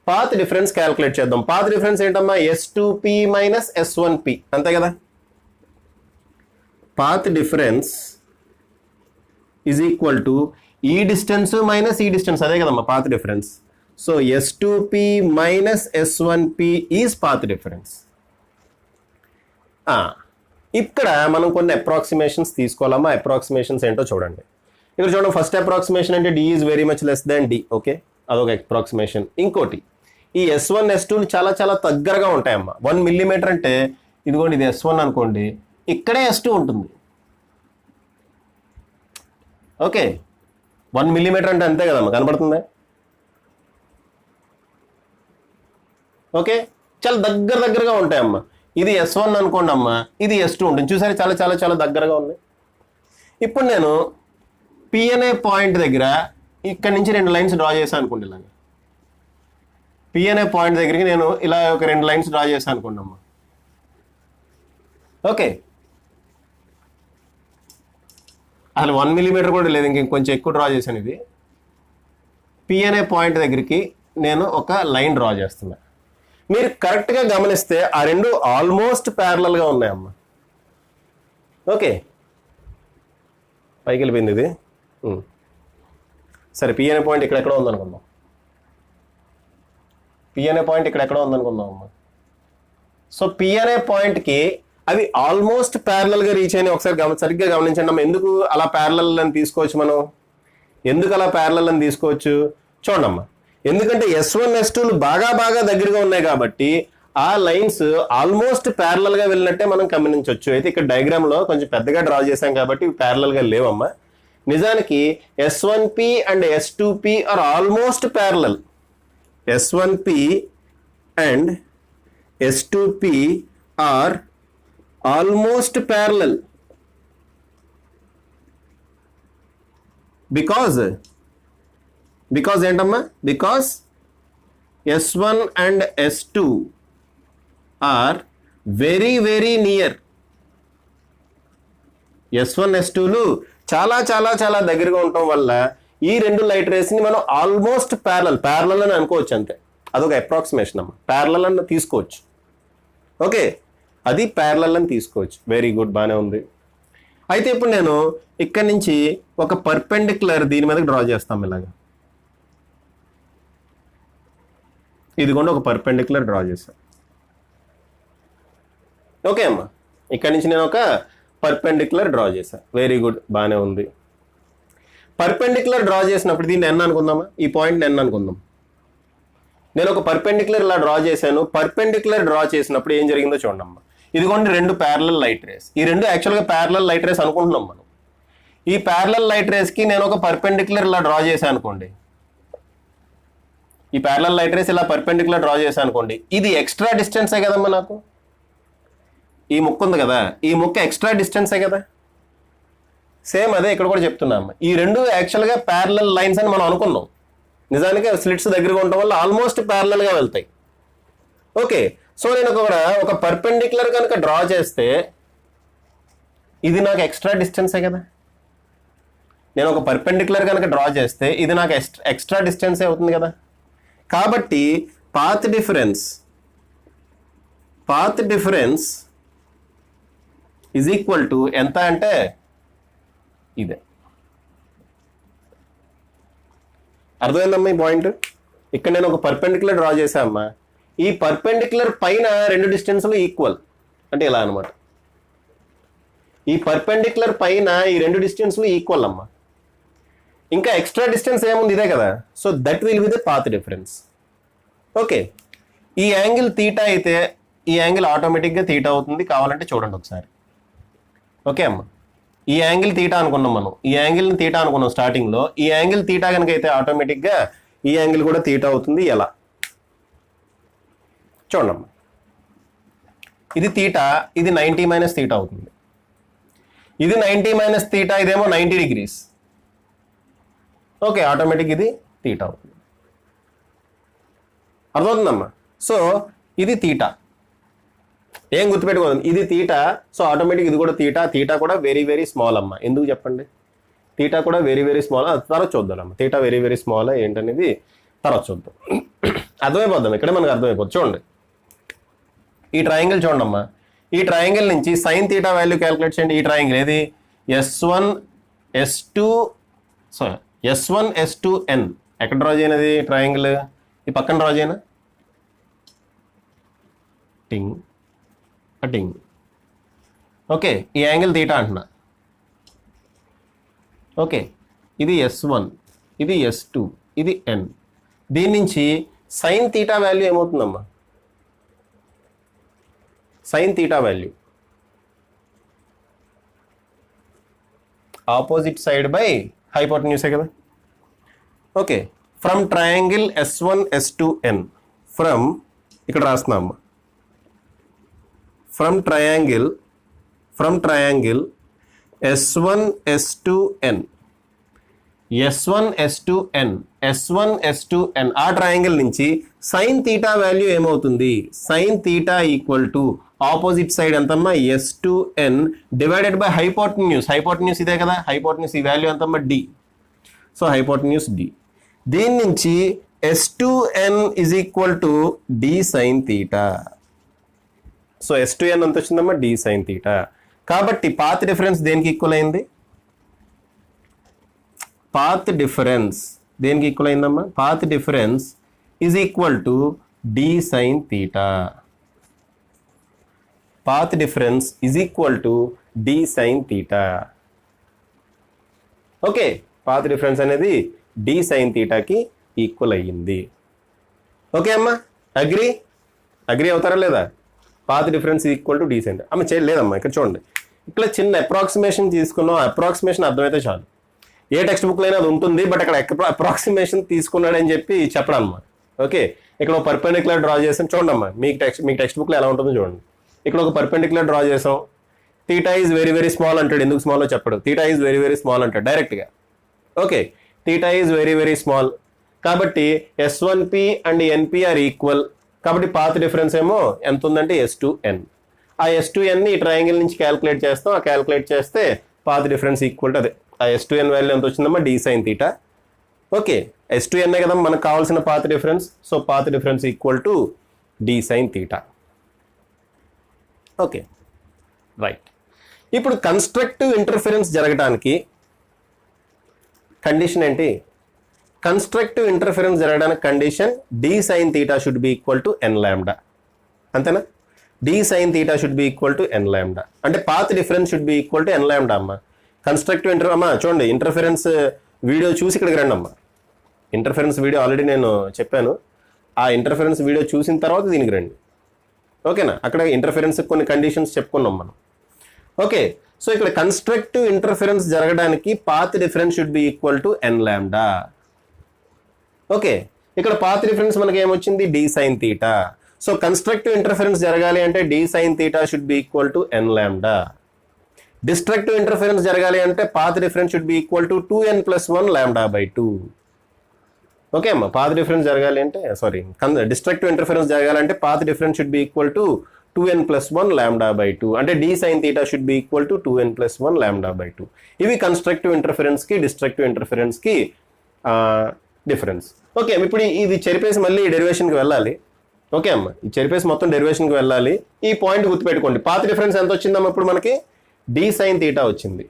పాత్ డిఫరెన్స్ క్యాలిక్యులేట్ చేద్దాం. పాత్ డిఫరెన్స్ ఏంటమ్మా? S2P మైనస్ S1P, అంతే కదా. Path difference is equal to ఈ డిస్టెన్స్ మైనస్ ఈ డిస్టెన్స్, అదే కదమ్మా path difference. So S2P minus S1P is path difference. ఇక్కడ మనం కొన్ని అప్రాక్సిమేషన్స్ తీసుకోవాలమ్మా. అప్రాక్సిమేషన్స్ ఏంటో చూడండి. ఇక్కడ చూడండి, ఫస్ట్ అప్రాక్సిమేషన్ అంటే D is very much less than D. Okay, అదొక అప్రాక్సిమేషన్. ఇంకోటి, ఈ S1 S2 చాలా చాలా దగ్గరగా ఉంటాయమ్మా. 1 మిల్లీమీటర్ అంటే ఇదిగోండి, ఇది S1 అనుకోండి, ఇక్కడే S2 ఉంటుంది. ఓకే, 1 మిల్లీమీటర్ అంటే అంతే కదమ్మా, కనబడుతుందా? ఓకే, చాలా దగ్గరగా ఉంటాయమ్మా. ఇది S1 అనుకోండి అమ్మా, ఇది S2 ఉంటుంది. చూసారు, చాలా చాలా చాలా దగ్గరగా ఉన్నాయి. ఇప్పుడు నేను P అనే పాయింట్ దగ్గర ఇక్కడ నుంచి 2 లైన్స్ డ్రా చేశాను అనుకోండి. ఇలాగ P అనే పాయింట్ దగ్గరికి నేను ఇలా ఒక 2 లైన్స్ డ్రా చేశాను అనుకోండి అమ్మా. ఓకే, అసలు 1 మిల్లీమీటర్ కూడా లేదు, ఇంకొంచెం ఎక్కువ డ్రా చేశాను. ఇది P అనే పాయింట్ దగ్గరికి నేను ఒక లైన్ డ్రా చేస్తున్నా. మీరు కరెక్ట్గా గమనిస్తే ఆ రెండు ఆల్మోస్ట్ ప్యారలల్గా ఉన్నాయమ్మా. ఓకే, పైకి వెళ్ళిపోయింది ఇది. సరే, పి అనే పాయింట్ ఇక్కడ ఎక్కడో ఉందనుకుందాం. పి అనే పాయింట్ ఇక్కడ ఎక్కడో ఉందనుకుందాం అమ్మా. సో పి అనే పాయింట్కి అవి ఆల్మోస్ట్ ప్యారలల్గా రీచ్ అయినాయి. ఒకసారి సరిగ్గా గమనించండి అమ్మా. ఎందుకు అలా ప్యారలల్ అని తీసుకోవచ్చు మనం? ఎందుకు అలా ప్యారలల్ అని తీసుకోవచ్చు చూడమ్మా. ఎందుకంటే S1 S2లు బాగా దగ్గరగా ఉన్నాయి కాబట్టి ఆ లైన్స్ ఆల్మోస్ట్ ప్యారలల్గా వెళ్ళినట్టే మనం గమనించవచ్చు. అయితే ఇక్కడ డయాగ్రామ్లో కొంచెం పెద్దగా డ్రా చేశాం కాబట్టి ప్యారలల్గా లేవమ్మా. నిజానికి S1P and S2P are almost parallel. S1P and S2P are almost parallel because ఏంటమ్మా? Because S1 and S2 are very near. S1 S2లు చాలా దగ్గరగా ఉండటం వల్ల ఈ రెండు లైట్ రేస్ని మనం ఆల్మోస్ట్ ప్యారలల్ అని అనుకోవచ్చు. అంతే, అదొక అప్రాక్సిమేషన్ అమ్మా. ప్యారలల్ అని తీసుకోవచ్చు. ఓకే, అది ప్యారలల్ అని తీసుకోవచ్చు. వెరీ గుడ్, బాగానే ఉంది. అయితే ఇప్పుడు నేను ఇక్కడ నుంచి ఒక పర్పెండిక్యులర్ దీని మీద డ్రా చేస్తాం. ఇలాగా ఇదిగోండి, ఒక పర్పెండిక్యులర్ డ్రా చేస్తాను. ఓకే అమ్మా, ఇక్కడ నుంచి నేను ఒక పర్పెండిక్యులర్ డ్రా చేశాను. వెరీ గుడ్, బాగానే ఉంది. పర్పెండిక్యులర్ డ్రా చేసినప్పుడు దీన్ని ఎన్ అనుకుందామా? ఈ పాయింట్ ఎన్ అనుకుందాం. నేను ఒక పర్పెండిక్యులర్ ఇలా డ్రా చేశాను. పర్పెండిక్యులర్ డ్రా చేసినప్పుడు ఏం జరిగిందో చూడమ్మా. ఇదిగోండి రెండు ప్యారలల్ లైట్ రేస్. ఈ రెండు యాక్చువల్గా ప్యారలల్ లైట్ రేస్ అనుకుంటున్నాం మనం. ఈ ప్యారలల్ లైట్ రేస్కి నేను ఒక పర్పెండిక్యులర్ ఇలా డ్రా చేశాను అనుకోండి. ఈ ప్యారలల్ లైట్ రేస్ ఇలా పర్పెండిక్యులర్ డ్రా చేశాను అనుకోండి. ఇది ఎక్స్ట్రా డిస్టెన్సే కదమ్మా. నాకు ఈ ముక్క ఉంది కదా, ఈ ముక్క ఎక్స్ట్రా డిస్టెన్సే కదా. సేమ్ అదే ఇక్కడ కూడా చెప్తున్నాము. ఈ రెండు యాక్చువల్గా ప్యారలల్ లైన్స్ అని మనం అనుకున్నాం. నిజానికి స్లిట్స్ దగ్గరగా ఉండటం వల్ల ఆల్మోస్ట్ ప్యారలల్గా వెళ్తాయి. ఓకే, సో నేను ఒక పర్పెండిక్యులర్ కనుక డ్రా చేస్తే ఇది నాకు ఎక్స్ట్రా డిస్టెన్సే కదా. నేను ఒక పర్పెండిక్యులర్ కనుక డ్రా చేస్తే ఇది నాకు ఎక్స్ట్రా డిస్టెన్సే అవుతుంది కదా. కాబట్టి path difference is equal to ఎంత అంటే ఇదే. అర్థమైందమ్మా ఈ పాయింట్? ఇక్కడ నేను ఒక పర్పెండిక్యులర్ డ్రా చేశామ్మా. ఈ పర్పెండిక్యులర్ పైన రెండు డిస్టెన్స్లు ఈక్వల్ అంటే ఇలా అనమాట. ఈ పర్పెండిక్యులర్ పైన ఈ రెండు డిస్టెన్స్లు ఈక్వల్ అమ్మా. ఇంకా ఎక్స్ట్రా డిస్టెన్స్ ఏముంది? ఇదే కదా. So that will be the path difference. Okay, ఈ యాంగిల్ తీటా అయితే ఈ యాంగిల్ ఆటోమేటిక్గా తీటా అవుతుంది. కావాలంటే చూడండి ఒకసారి. ఓకే అమ్మా, ఈ యాంగిల్ తీటా అనుకున్నాం మనం. ఈ యాంగిల్ని తీటా అనుకున్నాం స్టార్టింగ్లో. ఈ యాంగిల్ తీటా కనుక అయితే ఆటోమేటిక్గా ఈ యాంగిల్ కూడా తీటా అవుతుంది. ఎలా చూడమ్మా, ఇది తీటా, ఇది 90 మైనస్ తీటా అవుతుంది. ఇది 90 మైనస్ తీటా, ఇదేమో 90 డిగ్రీస్. ఓకే, ఆటోమేటిక్ ఇది తీటా అవుతుంది. అర్థమవుతుందమ్మా? సో ఇది తీటా, ఏం గుర్తుపెట్టుకోవాలి, ఇది తీటా. సో ఆటోమేటిక్ ఇది కూడా తీటా. తీటా కూడా వెరీ స్మాల్ అమ్మా. ఎందుకు చెప్పండి? తీటా కూడా వెరీ స్మాల్. తర్వాత చూద్దాం. తీటా వెరీ స్మాల్ ఏంటనేది తర్వాత చూద్దాం. అర్థమైపోద్దాం, ఇక్కడే మనకు అర్థమైపోద్ది. చూడండి, ఈ ట్రయాంగిల్ చూడండి అమ్మా. ఈ ట్రయాంగిల్ నుంచి సైన్ తీటా వాల్యూ క్యాలిక్యులేట్ చేయండి. ఈ ట్రయాంగిల్ ఏది? S1 S2N. ఎక్కడ డ్రా చేయనది ట్రయాంగిల్? ఈ పక్కన డ్రా చేయనా? టింగ్ టింగ్. ఓకే, ఈ యాంగిల్ తీటా అంటున్నా. ఓకే, ఇది S1, ఇది S2, ఇది N. దీని నుంచి సైన్ తీటా వాల్యూ ఏమవుతుందమ్మా? Sine theta value opposite side by హైపోటెన్యూసే కదా. Okay, from triangle S1 S2N, from ఇక్కడ రాస్తున్నాము. From triangle S1 S2N, S1 S2N, ఆ ట్రయాంగిల్ నుంచి సైన్ తీటా వాల్యూ ఏమవుతుంది? Sign theta equal to opposite side ఎంతమ్మా? S2N divided by hypotenuse. Hypotenuse ఇదే కదా. హైపోటెన్యూస్ ఈ వాల్యూ ఎంతమ్మా? D. So hypotenuse D. దీని నుంచి S2n is equal to d sin theta. So S2n ఎంత వచ్చిందమ్మా d sin theta. కాబట్టి పాత్ డిఫరెన్స్ దేనికి ఈక్వల్ అయింది? పాత్ డిఫరెన్స్ దేనికి ఈక్వల్ అయిందమ్మా? Path difference is equal to d sin theta. Path difference is equal to d sin theta. Okay, path difference అనేది d sin theta కి equal అయ్యింది. Okay అమ్మా, agree అవుతారా లేదా? Path difference equal to d sin theta. అమ్మ చేయలేదమ్మా, ఇక్కడ చూడండి, ఇక్కడ చిన్న అప్రాక్సిమేషన్ తీసుకున్నాం. అప్రాక్సిమేషన్ అర్థమైతే చాలు. ఏ టెక్స్ట్ బుక్లో అయినా అది ఉంటుంది, బట్ అక్కడ అప్రాక్సిమేషన్ తీసుకున్నాడని చెప్పి చెప్పడం అమ్మా. ఓకే, ఇక్కడ ఒక పర్పెండిక్యులర్ డ్రా చేసాం చూడండి అమ్మా. మీకు టెక్స్ట్ బుక్లో ఎలా ఉంటుందో చూడండి. ఇక్కడ ఒక పర్పెండిక్యులర్ డ్రా చేసాం. Theta is very very small అంటాడు. ఎందుకు స్మాల్లో చెప్పడు. Theta is very very small అంటాడు డైరెక్ట్గా. Okay, theta is very very small కాబట్టి S1p and NP are equal. కాబట్టి పాత్ డిఫరెన్స్ ఏమో ఎంత ఉందంటే S2n. ఆ S2n ని ఈ ట్రయాంగిల్ నుంచి క్యాల్కులేట్ చేస్తాం. ఆ క్యాల్కులేట్ చేస్తే పాత్ డిఫరెన్స్ ఈక్వల్ టు అదే ఆ S2n వాల్యూ ఎంత వచ్చిందమ్మా d sin theta. Okay, S2n కదా మనకు కావాల్సిన path difference. So path difference equal to d sin theta. Okay right. ఇప్పుడు కన్స్ట్రక్టివ్ ఇంటర్ఫరెన్స్ జరగడానికి కండిషన్ ఏంటి? కన్స్ట్రక్టివ్ ఇంటర్ఫరెన్స్ జరగడానికి condition d sin theta should be equal to n lambda. అంతేనా? d sin theta should be equal to n lambda. అంటే path difference should be equal to n lambda అమ్మా. Constructive అమ్మా చూడండి, interference video చూసి ఇక్కడికి రండి అమ్మా. ఇంటర్ఫరెన్స్ వీడియో ఆల్రెడీ నేను చెప్పాను. ఆ ఇంటర్ఫరెన్స్ వీడియో చూసిన తర్వాత దీనికి రండి. ఓకేనా? అక్కడ ఇంటర్ఫరెన్స్ కొన్ని కండిషన్స్ చెప్పుకున్నాం మనం. ఓకే, సో ఇక్కడ కన్స్ట్రక్టివ్ ఇంటర్ఫరెన్స్ జరగడానికి path difference should be equal to n lambda. Okay, ఇక్కడ పాత్ డిఫరెన్స్ మనకి ఏమొచ్చింది? d sin theta. So constructive interference జరగాలి అంటే d sin theta should be equal to n lambda. Destructive interference జరగాలి అంటే path difference should be equal to 2n + 1 lambda/2. Okay అమ్మా, path difference జరగాలి అంటే డిస్ట్రక్టివ్ ఇంటర్ఫరెన్స్ జరగాలంటే path difference should be equal to 2n + 1 lambda/2. అంటే d sin theta should be equal to 2n + 1 lambda/2. ఇవి constructive interference కి destructive interference కి difference. Okay, ఇప్పుడు ఇది చెరిపేసి మళ్ళీ డెరివేషన్కి వెళ్ళాలి. ఓకే అమ్మా, ఈ చెరిపేసి మొత్తం డెరివేషన్కి వెళ్ళాలి. ఈ పాయింట్ గుర్తుపెట్టుకోండి. పాత్ డిఫరెన్స్ ఎంత వచ్చిందమ్మా? ఇప్పుడు మనకి d sin theta వచ్చింది.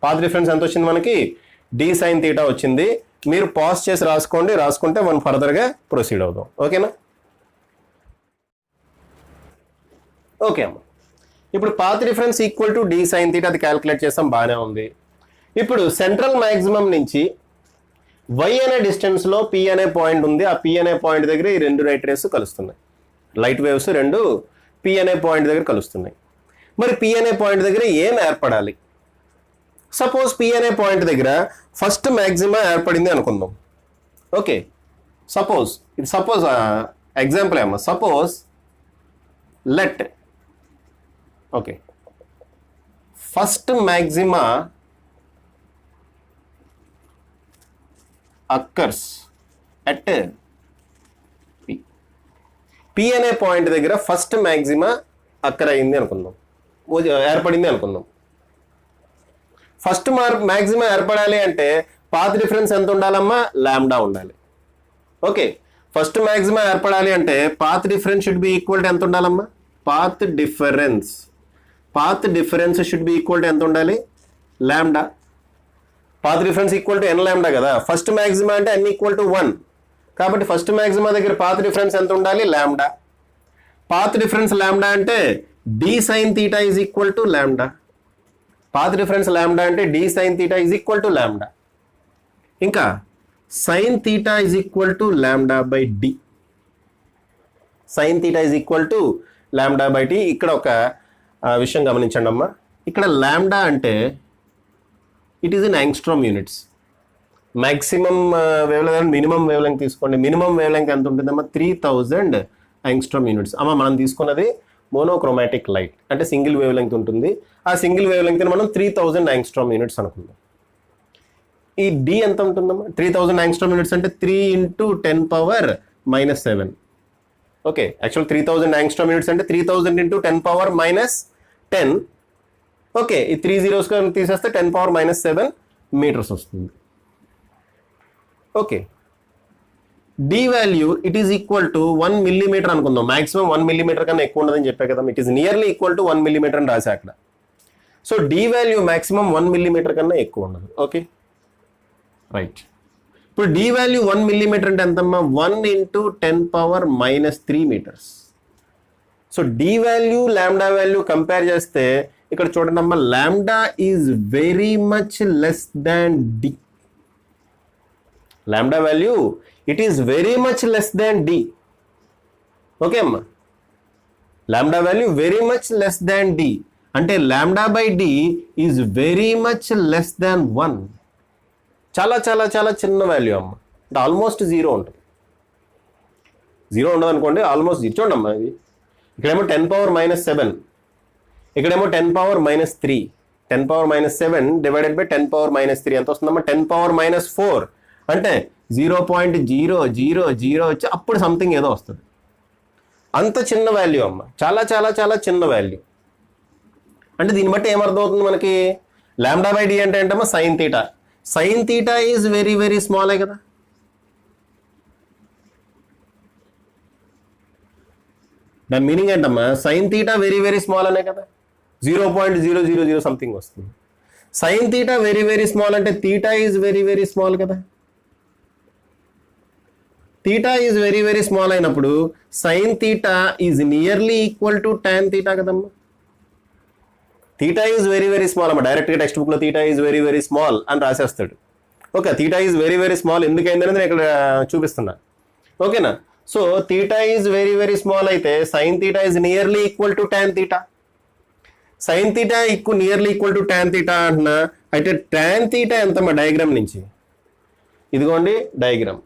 పాత్ డిఫరెన్స్ ఎంత వచ్చింది మనకి? d sin theta వచ్చింది. మీరు పాజ్ చేసి రాసుకుంటే మనం ఫర్దర్గా ప్రొసీడ్ అవుదాం. ఓకేనా? ఓకే అమ్మా, ఇప్పుడు path difference equal to d sin theta అది క్యాల్కులేట్ చేస్తాం, బాగానే ఉంది. ఇప్పుడు సెంట్రల్ మ్యాక్సిమం నుంచి y అనే డిస్టెన్స్లో p అనే పాయింట్ ఉంది. ఆ p అనే పాయింట్ దగ్గర ఈ రెండు లైట్ రేస్ కలుస్తున్నాయి. లైట్ వేవ్స్ రెండు p అనే పాయింట్ దగ్గర కలుస్తున్నాయి. మరి p అనే పాయింట్ దగ్గర ఏం ఏర్పడాలి? సపోజ్ p అనే పాయింట్ దగ్గర ఫస్ట్ మ్యాక్సిమా ఏర్పడింది అనుకుందాం. ఓకే, సపోజ్ ఎగ్జాంపుల్ ఏమో, suppose let okay first మ్యాక్సిమా occurs at p అనే పాయింట్ దగ్గర ఫస్ట్ మ్యాక్సిమా అక్కర్ అయింది అనుకుందాం, ఏర్పడింది అనుకుందాం. ఫస్ట్ మ్యాక్సిమం ఏర్పడాలి అంటే పాత్ డిఫరెన్స్ ఎంత ఉండాలమ్మా? లాంబ్డా ఉండాలి. ఓకే, ఫస్ట్ మ్యాక్సిమం ఏర్పడాలి అంటే path difference should be equal to ఎంత ఉండాలమ్మా? Path difference should be equal to ఎంత ఉండాలి? Lambda. Path difference equal to n lambda కదా. ఫస్ట్ మ్యాక్సిమం అంటే n ఈక్వల్ టు 1 కాబట్టి ఫస్ట్ మ్యాక్సిమం దగ్గర పాత్ డిఫరెన్స్ ఎంత ఉండాలి? లాంబ్డా. పాత్ డిఫరెన్స్ లాంబ్డా అంటే d sin theta is equal to lambda. Path difference lambda అంటే d sin theta is equal to lambda. ఇంకా sin theta is equal to λ/d. sin theta is equal to λ/d. ఇక్కడ ఒక విషయం గమనించండి అమ్మా. ఇక్కడ lambda అంటే it is in angstrom units. Maximum wave length, minimum wave length తీసుకోండి. Minimum wavelength ఎంత ఉంటుందమ్మా? 3000 యాంగ్స్ట్రోమ్ యూనిట్స్. అమ్మ మనం తీసుకున్నది మోనోక్రోమాటిక్ లైట్ అంటే సింగిల్ వేవ్ లెంగ్త్ ఉంటుంది. ఆ సింగిల్ వేవ్ లెంగ్త్ని మనం 3000 యాంగ్స్ట్రోమ్ యూనిట్స్ అనుకుందాం. ఈ డి ఎంత ఉంటుందమ్మా? 3000 యాంగ్స్ట్రోమ్ యూనిట్స్ అంటే 3 × 10⁻⁻7. ఓకే, యాక్చువల్ 3000 యాంగ్స్ట్రోమ్ యూనిట్స్ అంటే 3000 × 10⁻10. ఓకే, ఈ 3 zeros తీసేస్తే 10⁻7 మీటర్స్ వస్తుంది. Okay, d value it is equal to 1 millimetre అనుకుందాం. మాక్సిమం 1 మిల్లీమీటర్ కన్నా ఎక్కువ ఉండదని చెప్పా కదా, it is nearly equal to 1 millimetre అని రాసా అక్కడ. So d value maximum 1 millimetre కన్నా ఎక్కువ ఉండదు. Okay right. ఇప్పుడు డి వాల్యూ 1 మిల్లీమీటర్ అంటే ఎంతమ్మా? 1 into 10⁻³ metres. So d value lambda value compare చేస్తే ఇక్కడ చూడండి అమ్మా, lambda is very much less than D. Lambda value it is very much less than D. Okay అమ్మా, lambda value very much less than D అంటే lambda by D is very much less than 1. చాలా చాలా చాలా చిన్న value అమ్మ, అంటే almost 0 ఉంటుంది. 0 ఉండదు అనుకోండి, ఆల్మోస్ట్ 0. చూడండి అమ్మా, ఇది ఇక్కడేమో 10⁻⁻7, ఇక్కడేమో 10⁻⁻3. 10⁻⁻7 డివైడెడ్ బై 10⁻⁻3 ఎంత వస్తుందమ్మా? 10⁻⁻4 అంటే 0.000 వచ్చి అప్పుడు సంథింగ్ ఏదో వస్తుంది. అంత చిన్న వాల్యూ అమ్మ, చాలా చాలా చాలా చిన్న వాల్యూ. అంటే దీన్ని బట్టి ఏమర్థం అవుతుంది మనకి? లాంబ్డా బై డి అంటే ఏంటమ్మా? Sine theta. Sine theta is very very స్మాలే కదా. దాని మీనింగ్ ఏంటమ్మా? Sine theta very very small అనే కదా. 0.000 సంథింగ్ వస్తుంది. Sine theta very very small అంటే theta is very very small కదా. Theta is very very small అయినప్పుడు sine theta is nearly equal to tan theta కదమ్మా. Theta is very very small అమ్మా. డైరెక్ట్గా text బుక్లో theta is very very small అని రాసేస్తాడు. Okay, theta is very very small ఎందుకైందనేది నేను ఇక్కడ చూపిస్తున్నా. ఓకేనా? So theta is very very small అయితే sine theta is nearly equal to tan theta. Sine theta nearly equal to tan theta అంటున్నా. అయితే టాన్ తీటా ఎంతమ్మా? డయాగ్రామ్ నుంచి ఇదిగోండి డయాగ్రామ్,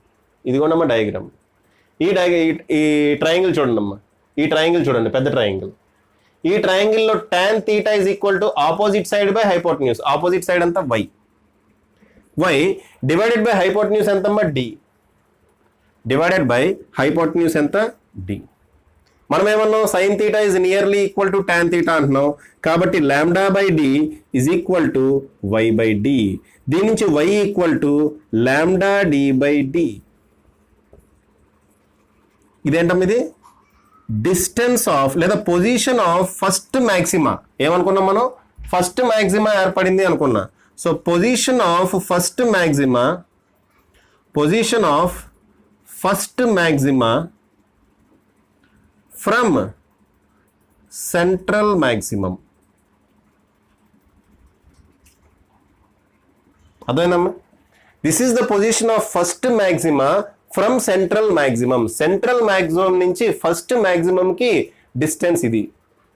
ఇదిగోండి అమ్మా డయాగ్రామ్. ఈ ట్రయాంగిల్ చూడండి అమ్మా, ఈ ట్రయాంగిల్ చూడండి, పెద్ద ట్రయాంగిల్. ఈ ట్రయాంగిల్లో tan theta is equal to opposite side by hypotenuse. Opposite side అంతా Y. Y divided by hypotenuse ఎంతమ్మా? డి. డివైడెడ్ బై హైపోటెన్యూస్ ఎంత? డి. మనం ఏమన్నాం? Sine theta is nearly equal to tan theta అంటున్నాం. కాబట్టి lambda by D is equal to Y by D. దీని నుంచి Y equal to lambda D by D. ఇదేంటమ్మా? ఇది డిస్టెన్స్ ఆఫ్ లేదా పొజిషన్ ఆఫ్ ఫస్ట్ మ్యాక్సిమా. ఏమనుకున్నాం మనం? ఫస్ట్ మ్యాక్సిమా ఏర్పడింది అనుకున్నా. So position of first maxima, position of first maxima from central maximum. అదేనమ్మా, this is the position of first maxima from central maximum. Central maximum నుంచి first maximum కి distance ఇది.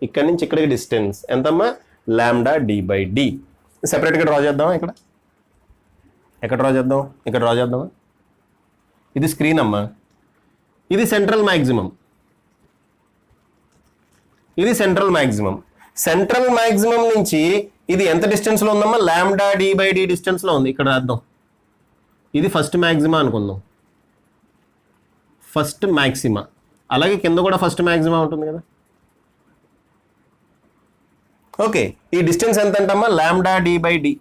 ఇక్కడ నుంచి ఇక్కడికి డిస్టెన్స్ ఎంతమ్మా? Lambda D by D. సెపరేట్గా draw చేద్దామా? ఎక్కడ డ్రా చేద్దాం? ఇక్కడ డ్రా చేద్దామా? ఇది స్క్రీన్ అమ్మా, ఇది సెంట్రల్ మ్యాక్సిమం, ఇది సెంట్రల్ మ్యాక్సిమం. సెంట్రల్ మ్యాక్సిమం నుంచి ఇది ఎంత డిస్టెన్స్ లో ఉందమ్మా? Lambda D by d distance లో ఉంది. ఇక్కడ రాద్దాం. ఇది ఫస్ట్ మ్యాక్సిమా అనుకుందాం, ఫస్ట్ మ్యాక్సిమా. అలాగే కింద కూడా ఫస్ట్ మ్యాక్సిమా ఉంటుంది కదా. ఓకే, ఈ డిస్టెన్స్ ఎంత అంటమ్మా? Lambda D by D.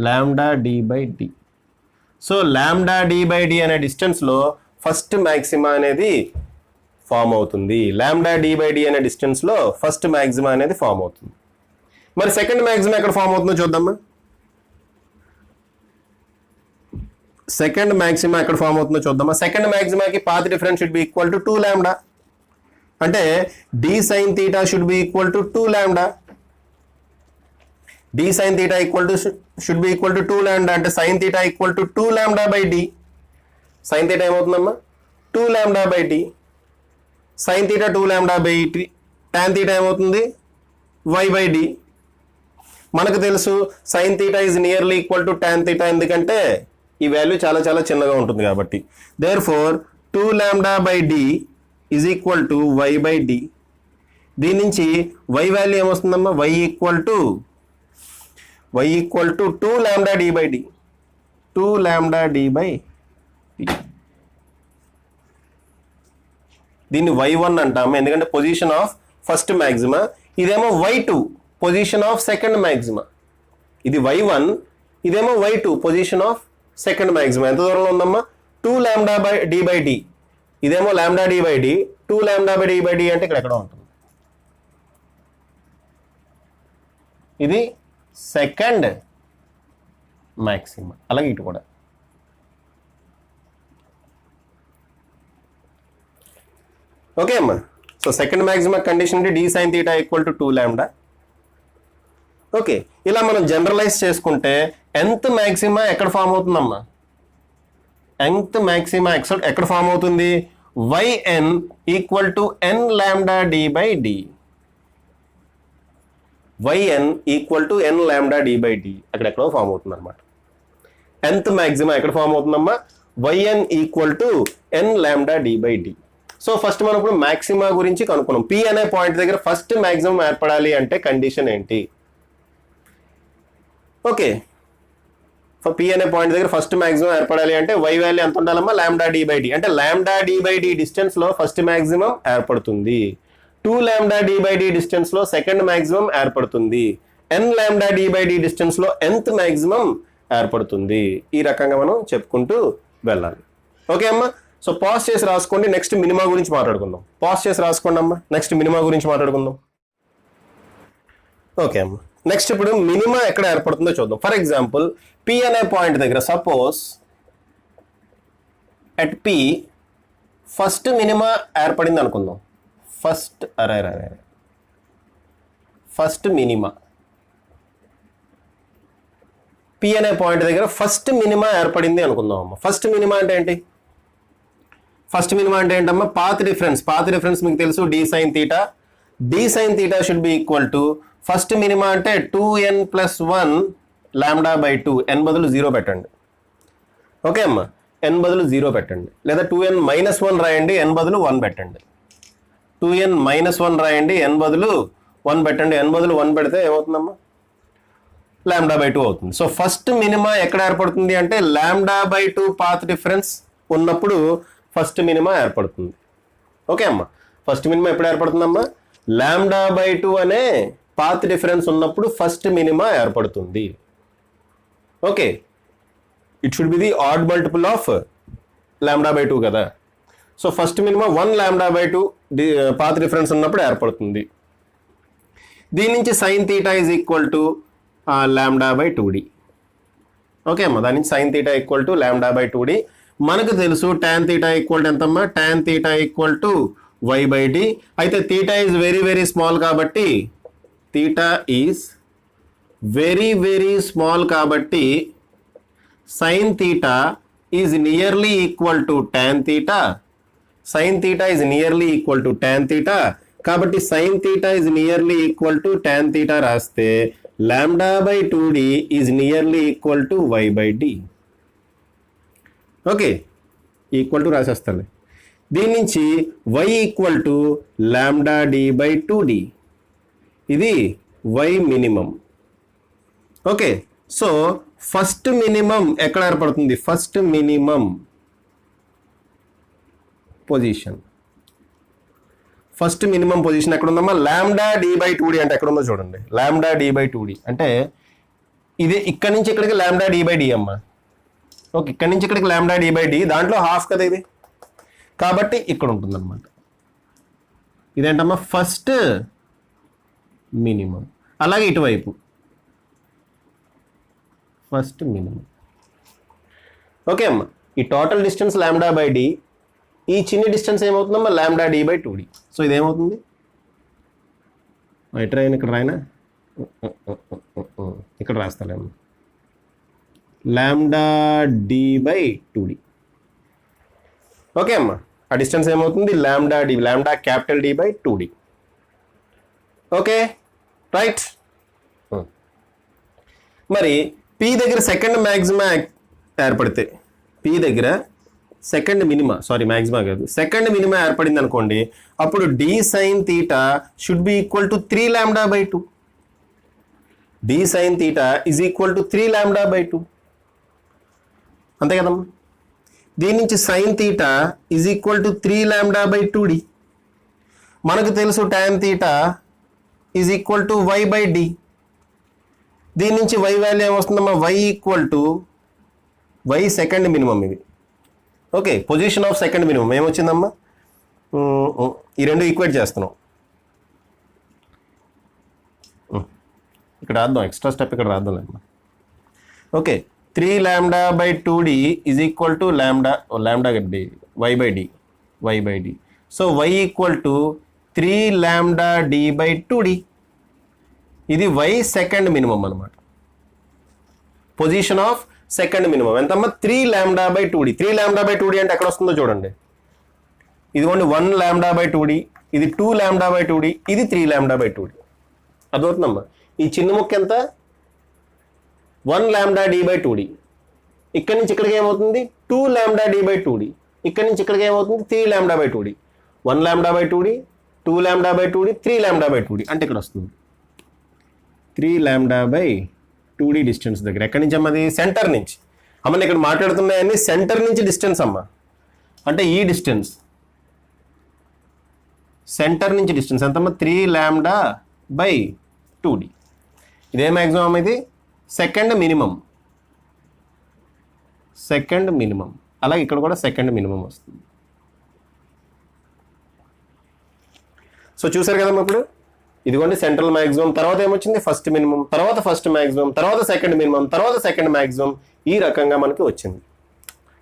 Lambda D by D. So lambda D by D అనే డిస్టెన్స్లో ఫస్ట్ మ్యాక్సిమా అనేది ఫామ్ అవుతుంది. లాంబ్డా డి బై డి అనే డిస్టెన్స్లో ఫస్ట్ మ్యాక్సిమా అనేది ఫామ్ అవుతుంది. మరి సెకండ్ మ్యాక్సిమా ఎక్కడ ఫామ్ అవుతుందో చూద్దామా. సెకండ్ మ్యాక్సిమా ఎక్కడ ఫామ్ అవుతుందో చూద్దామా. సెకండ్ మ్యాక్సిమాకి path difference should be equal to 2 lambda. అంటే D sine theta should be equal to 2 lambda. D sine theta should be equal to 2 lambda. అంటే sine theta equal to 2 lambda by D. Sine theta ఏమవుతుందమ్మా? 2 lambda by D. Sine theta 2 lambda by D. Tan theta ఏమవుతుంది? Y by D. మనకు తెలుసు sine theta is nearly equal to tan theta, ఎందుకంటే ఈ value చాలా చాలా చిన్నగా ఉంటుంది కాబట్టి. Therefore 2 lambda by D is equal to Y by D. దీని నుంచి వై వాల్యూ ఏమొస్తుందమ్మా? Y equal to 2 lambda D by D. 2 lambda D by D. దీన్ని y1 అంటాము, ఎందుకంటే పొజిషన్ ఆఫ్ ఫస్ట్ మ్యాక్సిమా. ఇదేమో y2 పొజిషన్ ఆఫ్ సెకండ్ మ్యాక్సిమా. ఇది y1, ఇదేమో y2 position of second maximum ఎంత దూరంలో ఉందమ్మా 2 lambda by D by D, ఇదేమో lambda D by D, 2 lambda by D by D అంటే ఇక్కడ ఎక్కడ ఉంటుంది, ఇది సెకండ్ మ్యాక్సిమం. అలాగే ఇటు కూడా ఓకే అమ్మా. సో సెకండ్ మ్యాక్సిమం కండిషన్ అంటే D sine theta equal to 2 lambda. Okay, ఇలా మనం జనరలైజ్ చేసుకుంటే nth మ్యాక్సిమా ఎక్కడ ఫామ్ అవుతుందమ్మా, nth మ్యాక్సిమా ఎక్కడ ఫామ్ అవుతుంది, yn equal to n lambda D by D, yn equal to n lambda D by D అక్కడెక్కడో form అవుతుంది అనమాట. nth మ్యాక్సిమా ఎక్కడ ఫామ్ అవుతుందమ్మా, yn equal to n lambda D by D. So first మనం ఇప్పుడు maxima గురించి కనుక్కున్నాం. P అనే పాయింట్ దగ్గర ఫస్ట్ మ్యాక్సిమం ఏర్పడాలి అంటే కండిషన్ ఏంటి, ఓకే పి అనే పాయింట్ దగ్గర ఫస్ట్ మ్యాక్సిమం ఏర్పడాలి అంటే y వాల్యూ ఎంత ఉండాలమ్మా, లాంబ్డా డి బై డి, అంటే lambda D by d distance లో ఫస్ట్ మ్యాక్సిమం ఏర్పడుతుంది, 2 lambda D by d distance లో సెకండ్ మ్యాక్సిమం ఏర్పడుతుంది, n lambda D by d distance లో nth మ్యాక్సిమం ఏర్పడుతుంది. ఈ రకంగా మనం చెప్పుకుంటూ వెళ్ళాలి. ఓకే అమ్మా. సో పాజ్ చేసి రాసుకోండి, నెక్స్ట్ మినిమా గురించి మాట్లాడుకుందాం. పాజ్ చేసి రాసుకోండి అమ్మా, నెక్స్ట్ మినిమా గురించి మాట్లాడుకుందాం. ఓకే అమ్మా, నెక్స్ట్ ఇప్పుడు మినిమా ఎక్కడ ఏర్పడుతుందో చూద్దాం. ఫర్ ఎగ్జాంపుల్ పి అనే పాయింట్ దగ్గర suppose at P first minima ఏర్పడింది అనుకుందాం. ఫస్ట్ మినిమా పి అనే పాయింట్ దగ్గర ఫస్ట్ మినిమా ఏర్పడింది అనుకుందాం అమ్మ. ఫస్ట్ మినిమా అంటే ఏంటి, ఫస్ట్ మినిమా అంటే ఏంటమ్మా, పాత్ డిఫరెన్స్ మీకు తెలుసు, d sine theta, d sine theta should be equal to first minima అంటే 2n + 1 లాంబ్డా బై 2, n బదులు 0 పెట్టండి. ఓకే అమ్మా, n బదులు 0 పెట్టండి, లేదా 2n - 1 రాయండి, n బదులు 1 పెట్టండి, 2n - 1 రాయండి, n బదులు 1 పెట్టండి, n బదులు 1 పెడితే ఏమవుతుందమ్మా, లాంబ్డా బై 2 అవుతుంది. సో ఫస్ట్ మినిమా ఎక్కడ ఏర్పడుతుంది అంటే లాంబ్డా బై 2 పాత్ డిఫరెన్స్ ఉన్నప్పుడు ఫస్ట్ మినిమా ఏర్పడుతుంది. ఓకే అమ్మా, ఫస్ట్ మినిమా ఎప్పుడు ఏర్పడుతుందమ్మా, లాంబ్డా బై 2 అనే పాత్ డిఫరెన్స్ ఉన్నప్పుడు ఫస్ట్ మినిమా ఏర్పడుతుంది. Okay, it should be the odd multiple of lambda by 2 కదా. So first minima 1 lambda by 2 path difference ఉన్నప్పుడు ఏర్పడుతుంది. దీని నుంచి sine theta is equal to lambda by 2d. Okay అమ్మా, దాని నుంచి sine theta equal to lambda by 2d. మనకు తెలుసు టాన్ థీటా ఈక్వల్ టు ఎంతమ్మా, tan theta equal to y by D. అయితే theta is very very small కాబట్టి, theta is very very small కాబట్టి sine theta is nearly equal to tan theta, sine theta is nearly equal to tan theta. కాబట్టి sine theta is nearly equal to tan theta రాస్తే lambda by 2d is nearly equal to y by D. Okay, equal to రాసేస్తాను. దీని నుంచి y equal to lambda D by 2d, ఇది y minimum. Okay, so first minimum ఎక్కడ ఏర్పడుతుంది, first minimum position, first minimum position ఎక్కడ ఉందమ్మా, lambda D by 2d అంటే ఎక్కడ ఉందో చూడండి, లాంబ్డా డి బై 2d అంటే ఇది ఇక్కడ నుంచి ఇక్కడికి లాంబ్డా డి బై డి అమ్మా. ఓకే, ఇక్కడ నుంచి ఇక్కడికి లాంబ్డా డి బై డి, దాంట్లో హాఫ్ కదా ఇది, కాబట్టి ఇక్కడ ఉంటుంది అనమాట. ఇదేంటమ్మా ఫస్ట్ మినిమం. అలాగే ఇటువైపు ఫస్ట్ మినిమం. ఓకే అమ్మా, ఈ total distance lambda by D, ఈ చిన్న డిస్టెన్స్ ఏమవుతుందమ్మా, lambda D by 2d. So ఇదేమవుతుంది, ఎటు రాయను, ఇక్కడ రాయనా, ఇక్కడ రాస్తాలేమ్మా, lambda D by 2d. Okay అమ్మా, ఆ డిస్టెన్స్ ఏమవుతుంది, lambda D, lambda capital D by 2d. Okay right. మరి పి దగ్గర సెకండ్ మ్యాక్సిమా ఏర్పడితే, పి దగ్గర సెకండ్ మినిమా, సారీ మ్యాక్సిమా కాదు, సెకండ్ మినిమా ఏర్పడింది అనుకోండి, అప్పుడు D sine theta should be equal to 3 lambda by 2. D sine theta is equal to 3 lambda by 2, అంతే కదమ్మా. దీని నుంచి sine theta is equal to 3 lambda by 2d. మనకు తెలుసు tan theta is equal to y by D. దీని నుంచి y value ఏమొస్తుందమ్మా, y equal to Y second minimum ఇది. Okay, position of second minimum ఏమొచ్చిందమ్మా, ఈ రెండు ఈక్వేట్ చేస్తున్నాం. ఇక్కడ రాద్దాం, ఎక్స్ట్రా స్టెప్ ఇక్కడ రాద్దాం అమ్మా. Okay, 3 λ/2d is equal to lambda D y by D. So y equal to 3 λd/2d. ఇది వై సెకండ్ మినిమం అనమాట. పొజిషన్ ఆఫ్ సెకండ్ మినిమం ఎంతమ్మా, 3 λ/2d. 3 λ/2d అంటే ఎక్కడ వస్తుందో చూడండి. ఇదిగోండి 1 λ/2d, ఇది 2 λ/2d, ఇది 3 λ/2d. అదవుతుందమ్మా. ఈ చిన్న ముక్క ఎంత, 1 λd/2d. ఇక్కడి నుంచి ఇక్కడికి ఏమవుతుంది, 2 λd/2d. ఇక్కడి నుంచి ఇక్కడికి ఏమవుతుంది, 3 λ/2d. 1 λ/2d, 2 λ/2d, 3 λ/2d అంటే ఇక్కడ వస్తుంది 3 λ/2d డిస్టెన్స్ దగ్గర. ఎక్కడి నుంచి అమ్మది, సెంటర్ నుంచి. అమ్మని ఇక్కడ మాట్లాడుతున్నాయని సెంటర్ నుంచి డిస్టెన్స్ అమ్మ, అంటే ఈ డిస్టెన్స్ సెంటర్ నుంచి డిస్టెన్స్ ఎంతమ్మా, 3 λ/2d. ఇదే మ్యాక్సిమం, ఇది సెకండ్ మినిమం. అలాగే ఇక్కడ కూడా సెకండ్ మినిమం వస్తుంది. సో చూసారు కదమ్మా. ఇప్పుడు ఇదిగోండి సెంట్రల్ మ్యాక్సిమం, తర్వాత ఏమొచ్చింది ఫస్ట్ మినిమం, తర్వాత ఫస్ట్ మ్యాక్సిమం, తర్వాత సెకండ్ మినిమం, తర్వాత సెకండ్ మ్యాక్సిమం. ఈ రకంగా మనకి వచ్చింది.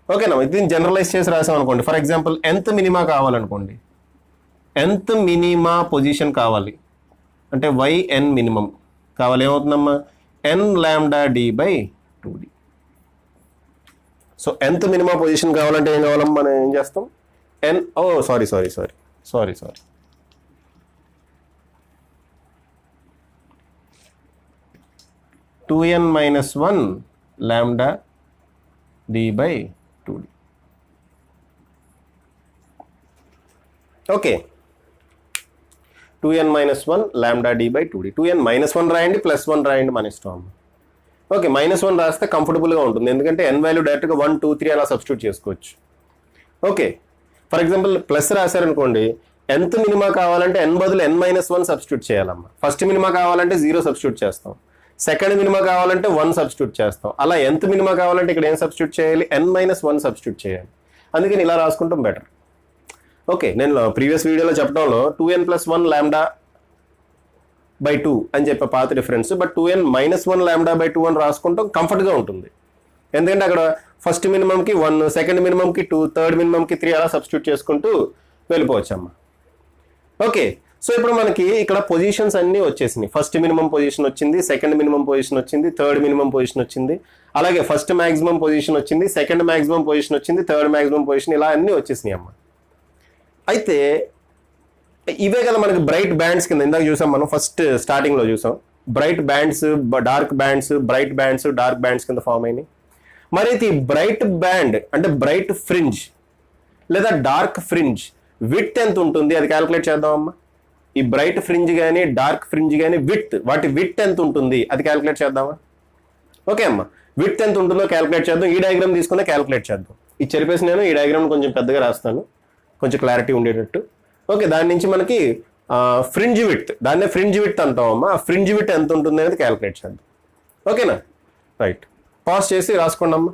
ఓకేనా, దీన్ని జనరలైజ్ చేసి రాసాం అనుకోండి. ఫర్ ఎగ్జాంపుల్ nth మినిమా కావాలనుకోండి, nth మినిమా పొజిషన్ కావాలి అంటే yn మినిమం కావాలి. ఏమవుతుందమ్మా, n λd/2d. So nth minima position కావాలంటే ఏం కావాలమ్మా, మనం ఏం చేస్తాం, sorry 2n - 1 λd/2d. Okay, 2n - 1 λd/2d. 2n - 1 రాయండి, +1 రాయండి, మన ఇష్టం అమ్మ. ఓకే, -1 రాస్తే కంఫర్టబుల్గా ఉంటుంది, ఎందుకంటే n వాల్యూ డైరెక్ట్గా 1, 2, 3 అలా సబ్స్టిట్యూట్ చేసుకోవచ్చు. ఓకే, ఫర్ ఎగ్జాంపుల్ ప్లస్ రాశారనుకోండి, nth మినిమా కావాలంటే n బదులు n - 1 సబ్స్టిట్యూట్ చేయాలమ్మా. ఫస్ట్ మినిమా కావాలంటే 0 సబ్స్టిట్యూట్ చేస్తాం, సెకండ్ మినిమా కావాలంటే 1 సబ్స్టిట్యూట్ చేస్తాం. అలా nth మినిమా కావాలంటే ఇక్కడ ఏం సబ్స్టిట్యూట్ చేయాలి, n - 1 సబ్స్టిట్యూట్ చేయాలి. అందుకని ఇలా రాసుకుంటాం బెటర్. ఓకే, నేను ప్రీవియస్ వీడియోలో చెప్పడంలో 2n + 1 λ/2 అని చెప్పే పాత డిఫరెన్స్, బట్ 2n - 1 λ/2 అని రాసుకుంటాం, కంఫర్ట్గా ఉంటుంది. ఎందుకంటే అక్కడ ఫస్ట్ మినిమంకి 1, సెకండ్ మినిమంకి 2, థర్డ్ మినిమంకి 3 అలా సబ్స్టిట్యూట్ చేసుకుంటూ వెళ్ళిపోవచ్చు అమ్మ. ఓకే, సో ఇప్పుడు మనకి ఇక్కడ పొజిషన్స్ అన్నీ వచ్చేసినాయి. ఫస్ట్ మినిమం పొజిషన్ వచ్చింది, సెకండ్ మినిమం పొజిషన్ వచ్చింది, థర్డ్ మినిమం పొజిషన్ వచ్చింది, అలాగే ఫస్ట్ మ్యాక్సిమం పొజిషన్ వచ్చింది, సెకండ్ మ్యాక్సిమం పొజిషన్ వచ్చింది, థర్డ్ మ్యాక్సిమం పొజిషన్, ఇలా అన్నీ వచ్చేసినాయి అమ్మ. అయితే ఇవే కదా మనకి బ్రైట్ బ్యాండ్స్ కింద ఇందాక చూసాం మనం, ఫస్ట్ స్టార్టింగ్లో చూసాం. Bright bands, dark bands, bright bands, dark bands కింద ఫామ్ అయినాయి. మరి అయితే ఈ బ్రైట్ బ్యాండ్ అంటే బ్రైట్ ఫ్రింజ్ లేదా డార్క్ ఫ్రింజ్ విడ్త్ ఎంత ఉంటుంది, అది క్యాలిక్యులేట్ చేద్దామమ్మా. ఈ బ్రైట్ ఫ్రింజ్ కానీ డార్క్ ఫ్రింజ్ కానీ వాటి విడ్త్ ఎంత ఉంటుంది అది క్యాలిక్యులేట్ చేద్దామా. ఓకే అమ్మా, విడ్త్ ఎంత ఉంటుందో క్యాలిక్యులేట్ చేద్దాం. ఈ డయాగ్రామ్ తీసుకునే క్యాలిక్యులేట్ చేద్దాం. ఇది చెరిపేసి నేను ఈ డయాగ్రామ్ కొంచెం పెద్దగా రాస్తాను, కొంచెం క్లారిటీ ఉండేటట్టు. ఓకే, దాని నుంచి మనకి ఫ్రింజ్ విడ్త్, దాన్నే ఫ్రింజ్ విడ్త్ అంటామమ్మా. ఆ ఫ్రింజ్ విడ్త్ ఎంత ఉంటుంది అనేది క్యాలిక్యులేట్ చేద్దాం. ఓకేనా, రైట్, పాస్ చేసి రాసుకోండి అమ్మా.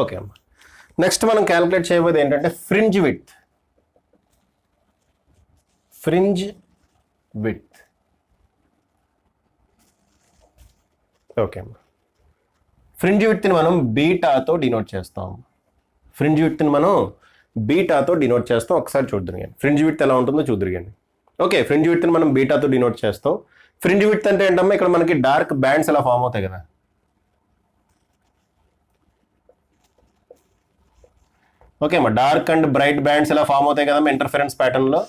ఓకే అమ్మా, నెక్స్ట్ మనం క్యాలిక్యులేట్ చేయబోయేది ఏంటంటే ఫ్రింజ్ విడ్త్. ఓకే అమ్మా, ఫ్రింజ్ విడ్త్ని మనం బీటాతో డినోట్ చేస్తాం. ఫ్రింజ్ విడ్త్ని మనం బీటాతో డినోట్ చేస్తాం. ఒకసారి చూద్దరు కానీ ఫ్రింజ్ విడ్త్ ఎలా ఉంటుందో చూద్దరు కానీ. ఓకే, ఫ్రింజ్ విడ్త్ని మనం బీటాతో డినోట్ చేస్తాం. ఫ్రింజ్ విడ్త్ అంటే ఏంటమ్మా, ఇక్కడ మనకి డార్క్ బ్యాండ్స్ ఎలా ఫామ్ అవుతాయి కదా. ఓకే అమ్మా, డార్క్ అండ్ బ్రైట్ బ్యాండ్స్ ఎలా ఫామ్ అవుతాయి కదమ్మా ఇంటర్ఫరెన్స్ ప్యాటర్న్లో.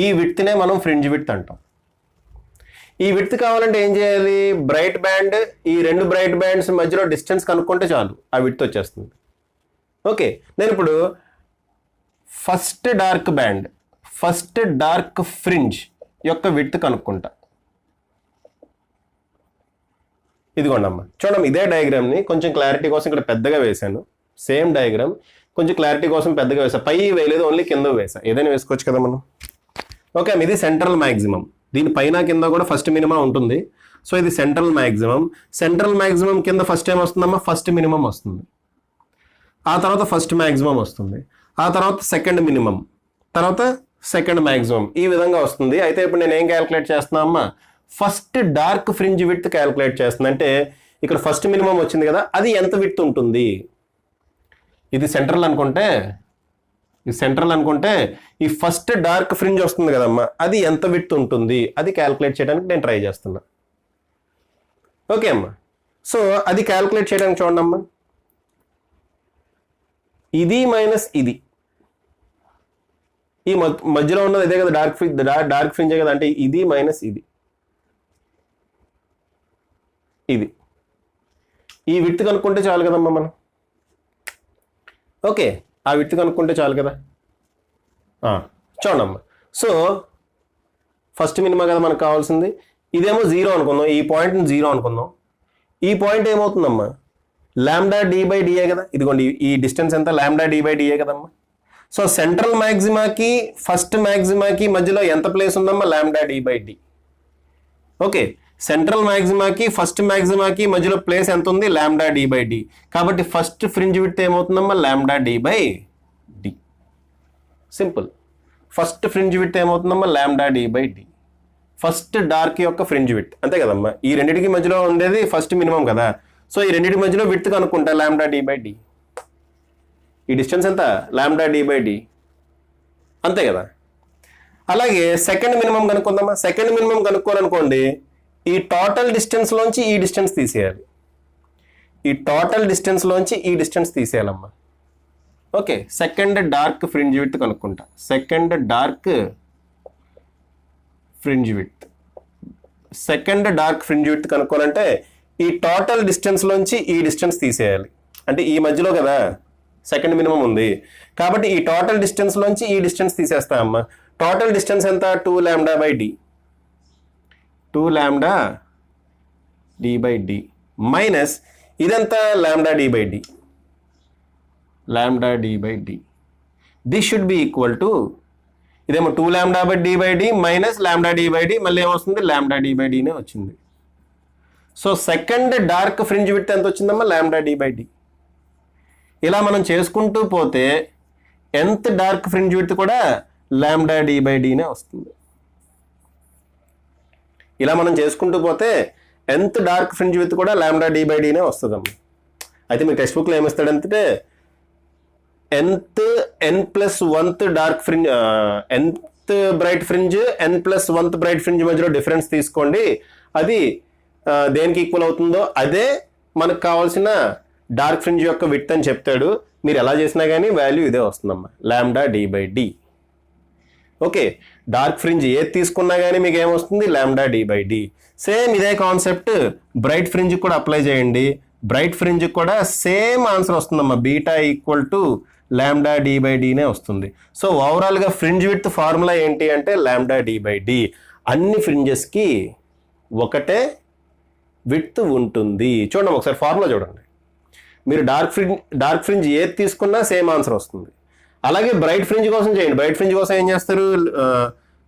ఈ విడ్త్నే మనం ఫ్రింజ్ విడ్త్ అంటాం. ఈ విడ్త్ కావాలంటే ఏం చేయాలి, బ్రైట్ బ్యాండ్, ఈ రెండు బ్రైట్ బ్యాండ్స్ మధ్యలో డిస్టెన్స్ కనుక్కుంటే చాలు, ఆ విడ్త్ వచ్చేస్తుంది. ఓకే, నేను ఇప్పుడు first dark band, first dark fringe యొక్క విడ్త్ కనుక్కుంటా. ఇదిగోండమ్మా, చూడమ్మా, ఇదే డయాగ్రామ్ని కొంచెం క్లారిటీ కోసం ఇక్కడ పెద్దగా వేశాను. సేమ్ డయాగ్రామ్ కొంచెం క్లారిటీ కోసం పెద్దగా వేసా, పై వేయలేదు, ఓన్లీ కింద వేసా. ఏదైనా వేసుకోవచ్చు కదా మనం. ఓకే, ఇది సెంట్రల్ మ్యాక్సిమం. దీని పైన కింద కూడా ఫస్ట్ మినిమం ఉంటుంది. సో ఇది సెంట్రల్ మ్యాక్సిమం. సెంట్రల్ మ్యాక్సిమం కింద ఫస్ట్ ఏం వస్తుందమ్మా? ఫస్ట్ మినిమం వస్తుంది. ఆ తర్వాత ఫస్ట్ మ్యాక్సిమం వస్తుంది. ఆ తర్వాత సెకండ్ మినిమం, తర్వాత సెకండ్ మ్యాక్సిమం, ఈ విధంగా వస్తుంది. అయితే ఇప్పుడు నేను ఏం క్యాలిక్యులేట్ చేస్తున్నా అమ్మా? First dark fringe width calculate చేస్తుంది. అంటే ఇక్కడ ఫస్ట్ మినిమం వచ్చింది కదా, అది ఎంత విడ్త్ ఉంటుంది? ఇది సెంట్రల్ అనుకుంటే, ఈ ఫస్ట్ డార్క్ ఫ్రింజ్ వస్తుంది కదమ్మా, అది ఎంత విడ్త్ ఉంటుంది అది క్యాలిక్యులేట్ చేయడానికి నేను ట్రై చేస్తున్నా. ఓకే అమ్మా. సో అది క్యాలిక్యులేట్ చేయడానికి చూడండి అమ్మా, ఇది మైనస్ ఇది, ఈ మధ్యలో ఉన్నది ఇదే కదా డార్క్ ఫ్రింజే కదా, అంటే ఇది మైనస్ ఇది, ఇది ఈ విడ్త్ కనుక్కుంటే చాలు కదమ్మా మనం. ఓకే, ఆ విడ్త్ కనుక్కుంటే చాలు కదా. చూడమ్మా, సో ఫస్ట్ మినిమం కదా మనకు కావాల్సింది. ఇదేమో 0 అనుకుందాం, ఈ పాయింట్ని 0 అనుకుందాం. ఈ పాయింట్ ఏమవుతుందమ్మా? లాంబ్డా డి బై డిఏ కదా. ఇదిగోండి ఈ డిస్టెన్స్ ఎంత? లాంబ్డా డి బై డిఏ కదమ్మా. సో సెంట్రల్ మ్యాక్సిమాకి ఫస్ట్ మ్యాక్సిమాకి మధ్యలో ఎంత ప్లేస్ ఉందమ్మా? Lambda D by D. Okay, central మ్యాక్సిమాకి ఫస్ట్ మ్యాక్సిమాకి మధ్యలో ప్లేస్ ఎంత ఉంది? Lambda D by D. కాబట్టి ఫస్ట్ ఫ్రింజ్ విడ్త్ ఏమవుతుందమ్మా? Lambda D by D. Simple. First fringe width ఏమవుతుందమ్మా? Lambda D by D. First dark యొక్క ఫ్రింజ్ విడ్త్, అంతే కదమ్మా. ఈ రెండింటికి మధ్యలో ఉండేది ఫస్ట్ మినిమం కదా. సో ఈ రెండింటి మధ్యలో విడ్త్ కనుక్కుంటా, లాంబ్డా డి బై డి. ఈ డిస్టెన్స్ ఎంత? లాంబ్డా డి బై డి, అంతే కదా. అలాగే సెకండ్ మినిమం కనుక్కుందామా. సెకండ్ మినిమం కనుక్కోవాలనుకోండి, ఈ టోటల్ డిస్టెన్స్లోంచి ఈ డిస్టెన్స్ తీసేయాలి. ఈ టోటల్ డిస్టెన్స్లోంచి ఈ డిస్టెన్స్ తీసేయాలమ్మా. Okay, second dark fringe width కనుక్కుంటా. Second dark fringe width, second dark fringe width కనుక్కోవాలంటే ఈ టోటల్ డిస్టెన్స్లోంచి ఈ డిస్టెన్స్ తీసేయాలి. అంటే ఈ మధ్యలో కదా సెకండ్ మినిమం ఉంది, కాబట్టి ఈ టోటల్ డిస్టెన్స్లోంచి ఈ డిస్టెన్స్ తీసేస్తా అమ్మా. టోటల్ డిస్టెన్స్ ఎంత? 2 lambda by D. 2 lambda D by D minus ఇదంతా lambda D by D. Lambda D by D, this should be equal to, ఇదేమో 2 lambda by D by D minus lambda D by D, మళ్ళీ ఏమొస్తుంది? Lambda D by డినే వచ్చింది. So second dark fringe width ఎంత వచ్చిందమ్మా? Lambda D by D. ఇలా మనం చేసుకుంటూ పోతే nth డార్క్ ఫ్రింజ్ విడ్త్ కూడా లాంబ్డా డి బై డినే వస్తుంది. ఇలా మనం చేసుకుంటూ పోతే nth డార్క్ ఫ్రింజ్ విడ్త్ కూడా లాంబ్డా డి బై డినే వస్తుందమ్మా. అయితే మీ టెక్స్ట్ బుక్లో ఏమిస్తాడంటే nth n+1th dark fringe, nth bright fringe n+1th bright fringe మధ్యలో డిఫరెన్స్ తీసుకోండి, అది దేనికి ఈక్వల్ అవుతుందో అదే మనకు కావాల్సిన డార్క్ ఫ్రింజ్ యొక్క విడ్త్ అని చెప్తాడు. మీరు ఎలా చేసినా కానీ వాల్యూ ఇదే వస్తుందమ్మా, lambda D by D. Okay, dark fringe ఏది తీసుకున్నా కానీ మీకు ఏమొస్తుంది? Lambda D by D. Same ఇదే కాన్సెప్ట్ బ్రైట్ ఫ్రింజ్ కూడా అప్లై చేయండి. బ్రైట్ ఫ్రింజ్ కూడా సేమ్ ఆన్సర్ వస్తుందమ్మా, beta equal to lambda D by డినే వస్తుంది. సో ఓవరాల్గా ఫ్రింజ్ విడ్త్ ఫార్ములా ఏంటి అంటే లాంబ్డా డి బై డి. అన్ని ఫ్రింజెస్కి ఒకటే విడ్త్ ఉంటుంది. చూడండి ఒకసారి ఫార్ములా చూడండి. మీరు డార్క్ ఫ్రింజ్ ఏది తీసుకున్నా సేమ్ ఆన్సర్ వస్తుంది. అలాగే బ్రైట్ ఫ్రింజ్ కోసం చేయండి. బ్రైట్ ఫ్రింజ్ కోసం ఏం చేస్తారు?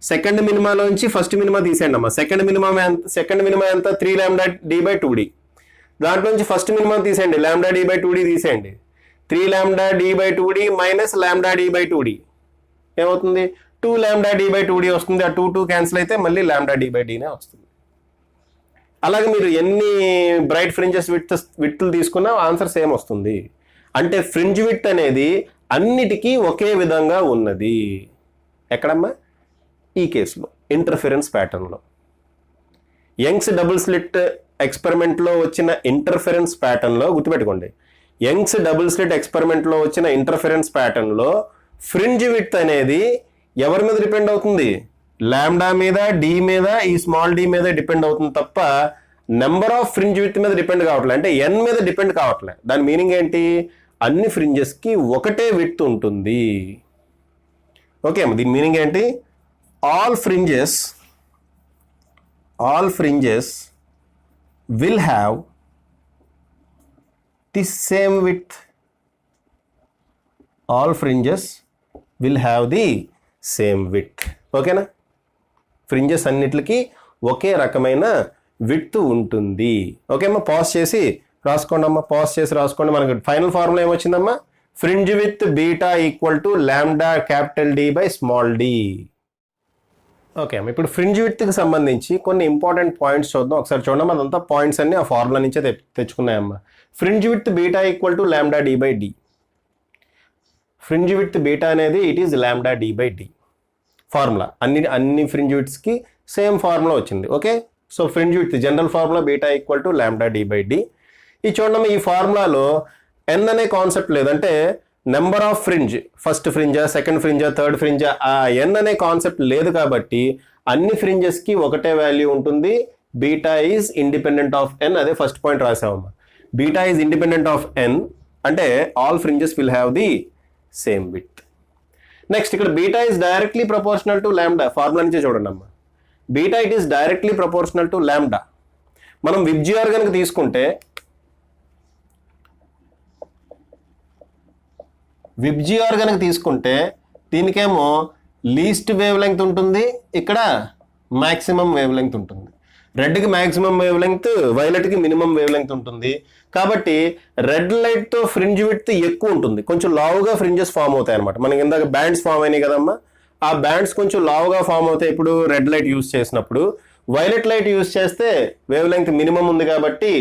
సెకండ్ మినిమాలోంచి ఫస్ట్ మినిమా తీసేయండి అమ్మా. సెకండ్ మినిమా ఎంత? 3 లాంబ్డా డి బై 2d. దాంట్లో నుంచి ఫస్ట్ మినిమం తీసేయండి, లాంబ్డా డి బై 2d తీసేయండి. 3 lambda D by 2d minus lambda D by 2d ఏమవుతుంది? 2 లాంబ్డా డి బై 2d వస్తుంది. ఆ 2 క్యాన్సిల్ అయితే మళ్ళీ లాంబ్డా డి బై డినే వస్తుంది. అలాగే మీరు ఎన్ని బ్రైట్ ఫ్రింజెస్ విడ్త్లు తీసుకున్నా ఆన్సర్ సేమ్ వస్తుంది. అంటే ఫ్రింజ్ విడ్త్ అనేది అన్నిటికీ ఒకే విధంగా ఉన్నది. ఎక్కడమ్మా? ఈ కేసులో ఇంటర్ఫిరెన్స్ ప్యాటర్న్లో. యంగ్స్ డబుల్ స్లిట్ ఎక్స్పెరిమెంట్లో వచ్చిన ఇంటర్ఫిరెన్స్ ప్యాటర్న్లో గుర్తుపెట్టుకోండి, యంగ్స్ డబుల్ స్లిట్ ఎక్స్పెరిమెంట్లో వచ్చిన ఇంటర్ఫిరెన్స్ ప్యాటర్న్లో ఫ్రింజ్ విడ్త్ అనేది ఎవరి మీద డిపెండ్ అవుతుంది? లాంబ్డా మీద, డి మీద, ఈ స్మాల్ డి మీద డిపెండ్ అవుతుంది తప్ప నెంబర్ ఆఫ్ ఫ్రింజ్ విడ్త్ మీద డిపెండ్ కావట్లేదు. అంటే ఎన్ మీద డిపెండ్ కావట్లేదు. దాని మీనింగ్ ఏంటి? అన్ని ఫ్రింజెస్కి ఒకటే విడ్త్ ఉంటుంది. ఓకే అమ్మ, దీని మీనింగ్ ఏంటి? All fringes will have the same width. All fringes will have the same width. ఓకేనా? ఫ్రింజెస్ అన్నిటికి ఒకే రకమైన విడ్త్ ఉంటుంది. ఓకే అమ్మా, పాజ్ చేసి రాసుకోండి అమ్మా, పాజ్ చేసి రాసుకోండి. మనకి ఫైనల్ ఫార్ములా ఏమొచ్చిందమ్మా, fringe width beta equal to lambda capital D by small D. Okay అమ్మ, ఇప్పుడు ఫ్రింజ్ విడ్త్కి సంబంధించి కొన్ని ఇంపార్టెంట్ పాయింట్స్ చూద్దాం. ఒకసారి చూడడం, అదంతా పాయింట్స్ అన్ని ఆ ఫార్ములా నుంచే తెచ్చుకున్నాయమ్మా. Fringe width beta equal to lambda D by D. Fringe width beta అనేది it is lambda D by D formula. అన్ని ఫ్రింజ్ విడ్త్స్కి సేమ్ ఫార్ములా వచ్చింది. Okay, so fringe width general formula beta equal to lambda D by D. ఈ చూడడం, ఈ ఫార్ములాలో N అనే concept లేదంటే నెంబర్ ఆఫ్ ఫ్రింజ్, ఫస్ట్ ఫ్రింజా, సెకండ్ ఫ్రింజా, థర్డ్ ఫ్రింజా, ఆ ఎన్ అనే కాన్సెప్ట్ లేదు కాబట్టి అన్ని ఫ్రింజెస్కి ఒకటే వాల్యూ ఉంటుంది. Beta is independent of N. అదే ఫస్ట్ పాయింట్ రాసామమ్మా. Beta is independent of N అంటే all fringes will have the same width. Next ఇక్కడ beta is directly proportional to lambda. Formula నుంచే చూడండి అమ్మా. Beta it is directly proportional to lambda. మనం VIBGYOR కనుక తీసుకుంటే, విబ్జిఆర్ కనుక తీసుకుంటే దీనికేమో లీస్ట్ వేవ్ లెంగ్త్ ఉంటుంది, ఇక్కడ మ్యాక్సిమం వేవ్ లెంగ్త్ ఉంటుంది. రెడ్కి మ్యాక్సిమం వేవ్ లెంగ్త్, వైలెట్కి మినిమం వేవ్ లెంగ్త్ ఉంటుంది. కాబట్టి రెడ్ లైట్తో ఫ్రింజ్ విడ్త్ ఎక్కువ ఉంటుంది, కొంచెం లావుగా ఫ్రింజెస్ ఫామ్ అవుతాయి అనమాట. మనకి ఇందాక బ్యాండ్స్ ఫామ్ అయినాయి కదమ్మా, ఆ బ్యాండ్స్ కొంచెం లావుగా ఫామ్ అవుతాయి ఇప్పుడు రెడ్ లైట్ యూస్ చేసినప్పుడు. వైలెట్ లైట్ యూస్ చేస్తే వేవ్ లెంగ్త్ మినిమం ఉంది కాబట్టి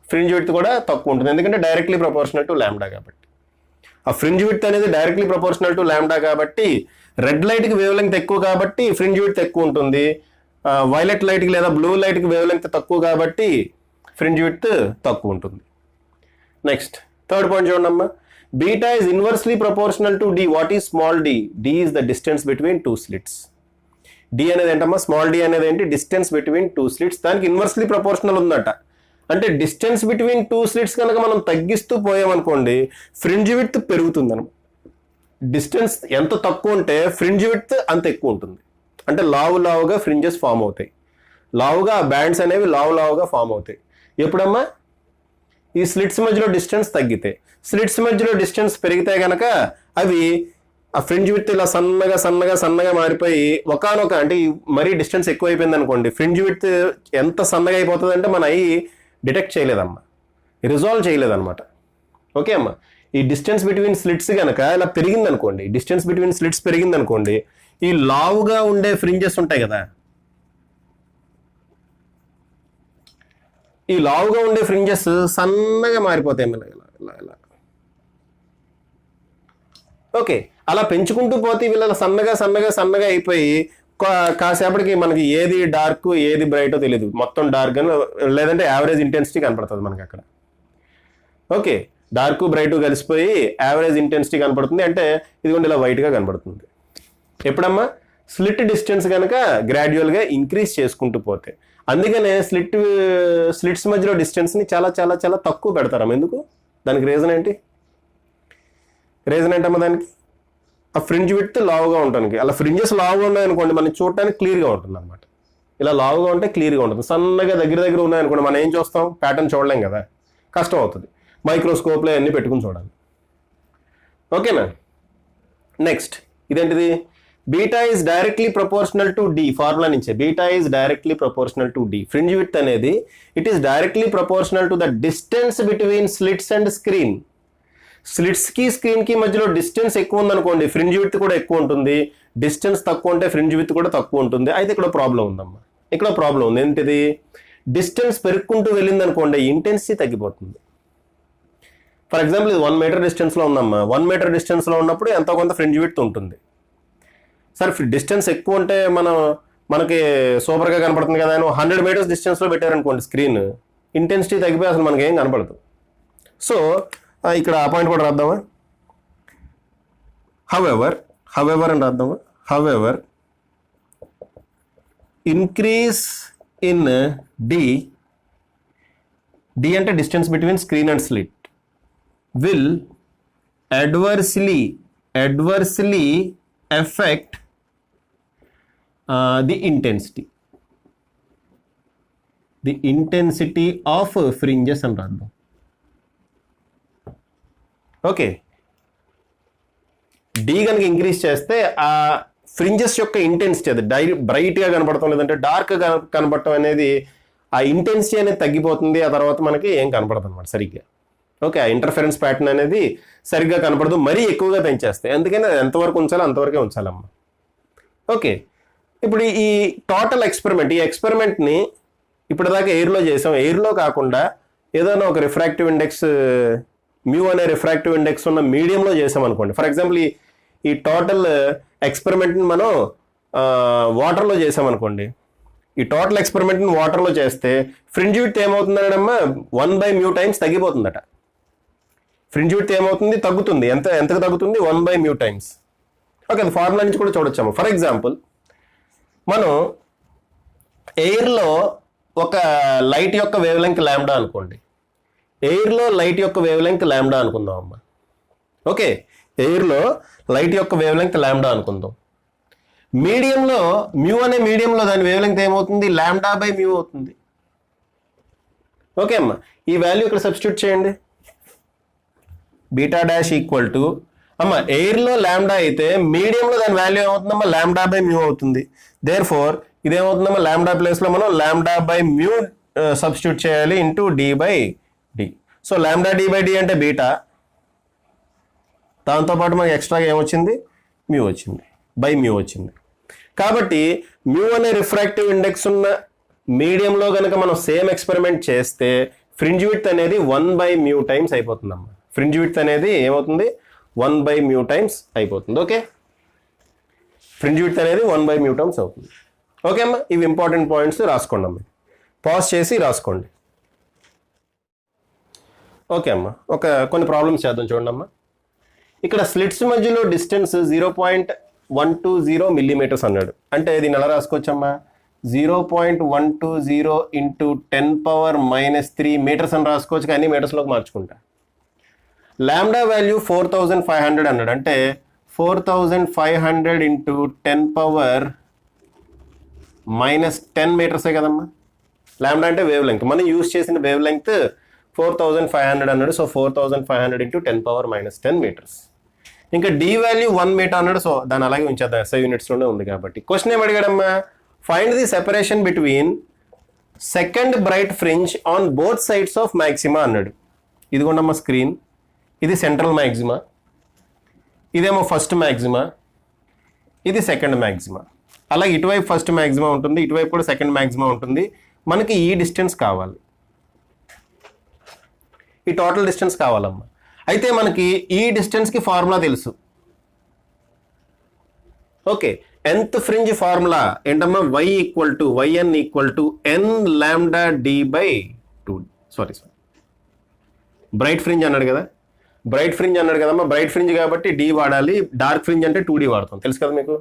ఫ్రింజ్ విడ్త్ కూడా తక్కువ ఉంటుంది, ఎందుకంటే డైరెక్ట్లీ ప్రపోర్షనల్ టు లాంబ్డా కాబట్టి. ఆ ఫ్రింజ్ విడ్త్ అనేది డైరెక్ట్లీ ప్రపోర్షనల్ టు లాంబ్డా కాబట్టి రెడ్ లైట్కి వేవ్ లెంగ్త్ ఎక్కువ కాబట్టి ఫ్రింజ్ విడ్త్ ఎక్కువ ఉంటుంది. వైలెట్ లైట్కి లేదా బ్లూ లైట్కి వేవ్ లెంగ్త్ తక్కువ కాబట్టి ఫ్రింజ్ విడ్త్ తక్కువ ఉంటుంది. నెక్స్ట్ థర్డ్ పాయింట్ చూడమ్మా. Beta is inversely proportional to D. What is small d? D is the distance between two slits. D అనేది ఏంటమ్మా, స్మాల్ డి అనేది ఏంటి, డిస్టెన్స్ బిట్వీన్ టూ స్లిట్స్. దానికి ఇన్వర్స్లీ ప్రపోర్షనల్ ఉందట. అంటే డిస్టెన్స్ బిట్వీన్ టూ స్లిట్స్ కనుక మనం తగ్గిస్తూ పోయామనుకోండి ఫ్రింజ్ విడ్త్ పెరుగుతుంది అనమాట. డిస్టెన్స్ ఎంత తక్కువ ఉంటే ఫ్రింజ్ విడ్త్ అంత ఎక్కువ ఉంటుంది. అంటే లావుగా ఫ్రింజెస్ ఫామ్ అవుతాయి, లావుగా బ్యాండ్స్ అనేవి లావుగా ఫామ్ అవుతాయి. ఎప్పుడమ్మా, ఈ స్లిట్స్ మధ్యలో డిస్టెన్స్ తగ్గితే. స్లిట్స్ మధ్యలో డిస్టెన్స్ పెరిగితే కనుక అవి ఆ ఫ్రింజ్ విడ్త్ ఇలా సన్నగా మారిపోయి ఒకానొక, అంటే మరీ డిస్టెన్స్ ఎక్కువ అయిపోయింది అనుకోండి, ఫ్రింజ్ విడ్త్ ఎంత సన్నగా అయిపోతుంది అంటే మన ఐ డిటెక్ట్ చేయలేదమ్మా, రిజాల్వ్ చేయలేదన్నమాట. ఓకే అమ్మా, ఈ డిస్టెన్స్ బిట్వీన్ స్లిట్స్ కనుక ఇలా పెరిగింది అనుకోండి, డిస్టెన్స్ బిట్వీన్ స్లిట్స్ పెరిగింది అనుకోండి, ఈ లావుగా ఉండే ఫ్రింజెస్ ఉంటాయి కదా, ఈ లావుగా ఉండే ఫ్రింజెస్ సన్నగా మారిపోతాయి ఇలా. ఓకే, అలా పెంచుకుంటూ పోతే వీళ్ళ సన్నగా అయిపోయి కాసేపటికి మనకి ఏది డార్క్ ఏది బ్రైటో తెలియదు, మొత్తం డార్క్ అని లేదంటే యావరేజ్ ఇంటెన్సిటీ కనపడుతుంది మనకి అక్కడ. ఓకే, డార్క్ బ్రైట్ కలిసిపోయి యావరేజ్ ఇంటెన్సిటీ కనపడుతుంది, అంటే ఇదిగోండి ఇలా వైట్గా కనపడుతుంది. ఎప్పుడమ్మా, స్లిట్ డిస్టెన్స్ కనుక గ్రాడ్యువల్గా ఇంక్రీజ్ చేసుకుంటూ పోతే. అందుకనే స్లిట్స్ మధ్యలో డిస్టెన్స్ని చాలా చాలా చాలా తక్కువ పెడతారమ్మా. ఎందుకు? దానికి రీజన్ ఏంటమ్మా? దానికి ఆ ఫ్రింజ్ విడ్త్ లావుగా ఉండడానికి. అలా ఫ్రింజెస్ లావుగా ఉన్నాయనుకోండి మనం చూడటానికి క్లియర్గా ఉంటుంది అనమాట. ఇలా లావుగా ఉంటే క్లియర్గా ఉంటుంది. సన్నగా దగ్గర ఉన్నాయనుకోండి మనం ఏం చూస్తాం, ప్యాటర్న్ చూడలేం కదా, కష్టం అవుతుంది. మైక్రోస్కోప్లో అన్నీ పెట్టుకుని చూడాలి. ఓకేనా? నెక్స్ట్ ఇదేంటిది, beta is directly proportional to D. Formula నుంచే beta is directly proportional to D. Fringe width అనేది it is directly proportional to the distance between slits and screen. స్లిట్స్కి స్క్రీన్కి మధ్యలో డిస్టెన్స్ ఎక్కువ ఉందనుకోండి ఫ్రింజ్ విడ్త్ కూడా ఎక్కువ ఉంటుంది, డిస్టెన్స్ తక్కువ ఉంటే ఫ్రింజ్ విడ్త్ కూడా తక్కువ ఉంటుంది. అయితే ఇక్కడ ప్రాబ్లం ఉందమ్మా, ఇక్కడ ప్రాబ్లం ఉంది. ఏంటిది? డిస్టెన్స్ పెరుక్కుంటూ వెళ్ళింది అనుకోండి ఇంటెన్సిటీ తగ్గిపోతుంది. ఫర్ ఎగ్జాంపుల్ ఇది 1 మీటర్ డిస్టెన్స్లో ఉందమ్మా, 1 మీటర్ డిస్టెన్స్లో ఉన్నప్పుడు ఎంతో కొంత ఫ్రింజ్ విడ్త్ ఉంటుంది. సరే డిస్టెన్స్ ఎక్కువ ఉంటే మనకి సూపర్గా కనపడుతుంది కదా అని 100 మీటర్స్ డిస్టెన్స్లో పెట్టారనుకోండి స్క్రీన్, ఇంటెన్సిటీ తగ్గిపోయి అసలు మనకి ఏం కనపడదు. సో ఇక్కడ ఆ పాయింట్ కూడా రాద్దామా. హవెవర్ అని రాద్దామా. హవెవర్ ఇంక్రీజ్ ఇన్ డి అంటే distance between screen and slit will adversely affect the intensity of fringes అని రాద్దాం. ఓకే, డి కనుక ఇంక్రీజ్ చేస్తే ఆ ఫ్రింజెస్ యొక్క ఇంటెన్సిటీ, అది బ్రైట్గా కనపడటం లేదంటే డార్క్గా కనపడటం అనేది, ఆ ఇంటెన్సిటీ అనేది తగ్గిపోతుంది. ఆ తర్వాత మనకి ఏం కనపడదు అనమాట సరిగ్గా. ఓకే, ఆ ఇంటర్ఫరెన్స్ ప్యాటర్న్ అనేది సరిగ్గా కనపడదు, మరీ ఎక్కువగా పెంచేస్తాయి. అందుకని అది ఎంతవరకు ఉంచాలో అంతవరకే ఉంచాలమ్మా. ఓకే, ఇప్పుడు ఈ టోటల్ ఎక్స్పెరిమెంట్, ఈ ఎక్స్పెరిమెంట్ని ఇప్పటిదాకా ఎయిర్లో చేసాం. ఎయిర్లో కాకుండా ఏదైనా ఒక రిఫ్రాక్టివ్ ఇండెక్స్ మ్యూ అనే రిఫ్రాక్టివ్ ఇండెక్స్ ఉన్న మీడియంలో చేసాం అనుకోండి. ఫర్ ఎగ్జాంపుల్ ఈ టోటల్ ఎక్స్పెరిమెంట్ని మనం వాటర్లో చేసాం అనుకోండి. ఈ టోటల్ ఎక్స్పెరిమెంట్ని వాటర్లో చేస్తే ఫ్రింజ్ విడ్త్ ఏమవుతుందనమ్మా 1/μ టైమ్స్ తగ్గిపోతుందట. ఫ్రింజ్ విడ్త్ ఏమవుతుంది, తగ్గుతుంది. ఎంతకు తగ్గుతుంది, 1/μ టైమ్స్. ఓకే, అది ఫార్ములా నుంచి కూడా చూడొచ్చాము. ఫర్ ఎగ్జాంపుల్ మనం ఎయిర్లో ఒక లైట్ యొక్క వేవ్ లెంగ్త్ లాంబ్డా అనుకోండి. ఎయిర్లో లైట్ యొక్క వేవ్ లెంగ్త్ లాంబ్డా అనుకుందాం అమ్మా. ఓకే, ఎయిర్లో లైట్ యొక్క వేవ్ లెంగ్త్ లాంబ్డా అనుకుందాం. మీడియంలో మ్యూ అనే మీడియంలో దాని వేవ్ లెంగ్త్ ఏమవుతుంది, λ/μ అవుతుంది. ఓకే అమ్మా, ఈ వాల్యూ ఇక్కడ సబ్స్టిట్యూట్ చేయండి. బీటా డాష్ ఈక్వల్ టు అమ్మా ఎయిర్లో లాంబ్డా అయితే మీడియంలో దాని వాల్యూ ఏమవుతుందమ్మా, λ/μ అవుతుంది. దేర్ ఫోర్ ఇదేమవుతుందమ్మా, లాంబ్డా ప్లేస్లో మనం λ/μ సబ్స్టిట్యూట్ చేయాలి ఇంటూ d/d. సో λ/d/d అంటే బీటా, దాంతోపాటు మనకి ఎక్స్ట్రాగా ఏమొచ్చింది, మ్యూ వచ్చింది, /μ వచ్చింది. కాబట్టి మ్యూ అనే రిఫ్రాక్టివ్ ఇండెక్స్ ఉన్న మీడియంలో కనుక మనం సేమ్ ఎక్స్పెరిమెంట్ చేస్తే ఫ్రింజ్ విడ్త్ అనేది 1/μ టైమ్స్ అయిపోతుందమ్మా. ఫ్రింజ్ విడ్త్ అనేది ఏమవుతుంది, 1/μ టైమ్స్ అయిపోతుంది. ఓకే, ఫ్రింజ్ విడ్త్ అనేది 1/μ టైమ్స్ అవుతుంది. ఓకే అమ్మా, ఇవి ఇంపార్టెంట్ పాయింట్స్ రాసుకోండి అమ్మా. పాజ్ చేసి రాసుకోండి. ఓకే అమ్మా, కొన్ని ప్రాబ్లమ్స్ చేద్దాం చూడండి అమ్మా. ఇక్కడ స్లిట్స్ మధ్యలో డిస్టెన్స్ 0.120 మిల్లీమీటర్స్ అన్నాడు. అంటే దీన్ని ఎలా రాసుకోవచ్చమ్మా, 0.120 ఇంటూ 10⁻³ మీటర్స్ అని రాసుకోవచ్చు. కానీ మీటర్స్లోకి మార్చుకుంటా. లాంబ్డా వాల్యూ 4500 అన్నాడు. అంటే 4500 ఇంటూ 10⁻⁻10 మీటర్సే కదమ్మా. లాంబ్డా అంటే వేవ్ లెంగ్త్, మనం యూజ్ చేసిన వేవ్ లెంగ్త్ 4500 అన్నాడు. సో 4500 ఇంటూ 10⁻⁻10 మీటర్స్. ఇంకా డి వాల్యూ 1 మీటర్ అన్నాడు. సో దాన్ని అలాగే ఉంచేద్దాం, SI యూనిట్స్లోనే ఉంది కాబట్టి. క్వశ్చన్ ఏం అడిగాడమ్మా, find the separation between second bright fringe on both sides of maxima అన్నాడు. ఇదిగోండమ్మా స్క్రీన్, ఇది సెంట్రల్ మ్యాక్సిమా, ఇదేమో ఫస్ట్ మ్యాక్సిమా, ఇది సెకండ్ మ్యాక్సిమా. అలాగే ఇటువైపు ఫస్ట్ మ్యాక్సిమా ఉంటుంది, ఇటువైపు కూడా సెకండ్ మ్యాక్సిమా ఉంటుంది. మనకి ఈ డిస్టెన్స్ కావాలి, ఈ టోటల్ డిస్టెన్స్ కావాలమ్మా. అయితే మనకి ఈ డిస్టెన్స్కి ఫార్ములా తెలుసు. ఓకే, nth ఫ్రింజ్ ఫార్ములా ఏంటమ్మా, yn equal to n λd/2. Sorry bright fringe అన్నాడు కదా, బ్రైట్ ఫ్రింజ్ అన్నాడు కదమ్మా. బ్రైట్ ఫ్రింజ్ కాబట్టి d వాడాలి, డార్క్ ఫ్రింజ్ అంటే 2d వాడతాం, తెలుసు కదా మీకు.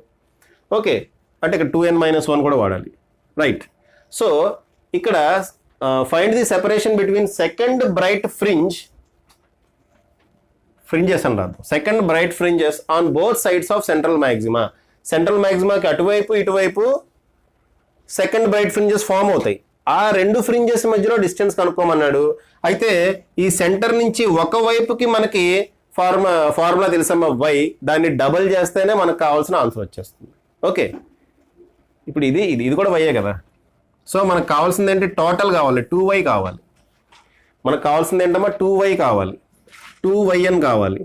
ఓకే, అంటే ఇక్కడ 2n-1 కూడా వాడాలి, రైట్. సో ఇక్కడ find the separation between second bright fringes అని రాద్దాం. Second bright fringes on both sides of central maxima. Central మ్యాక్సిమాకి అటువైపు ఇటువైపు సెకండ్ బ్రైట్ ఫ్రింజెస్ ఫామ్ అవుతాయి. ఆ రెండు ఫ్రింజెస్ మధ్యలో డిస్టెన్స్ కనుక్కోమన్నాడు. అయితే ఈ సెంటర్ నుంచి ఒకవైపుకి మనకి ఫార్ములా తెలుసమ్మా y, దాన్ని డబల్ చేస్తేనే మనకు కావాల్సిన ఆన్సర్ వచ్చేస్తుంది. ఓకే, ఇప్పుడు ఇది కూడా y కదా. సో మనకు కావాల్సింది ఏంటి, టోటల్ కావాలి, 2y కావాలి. మనకు కావాల్సింది ఏంటమ్మా, 2y కావాలి, 2yn కావాలి.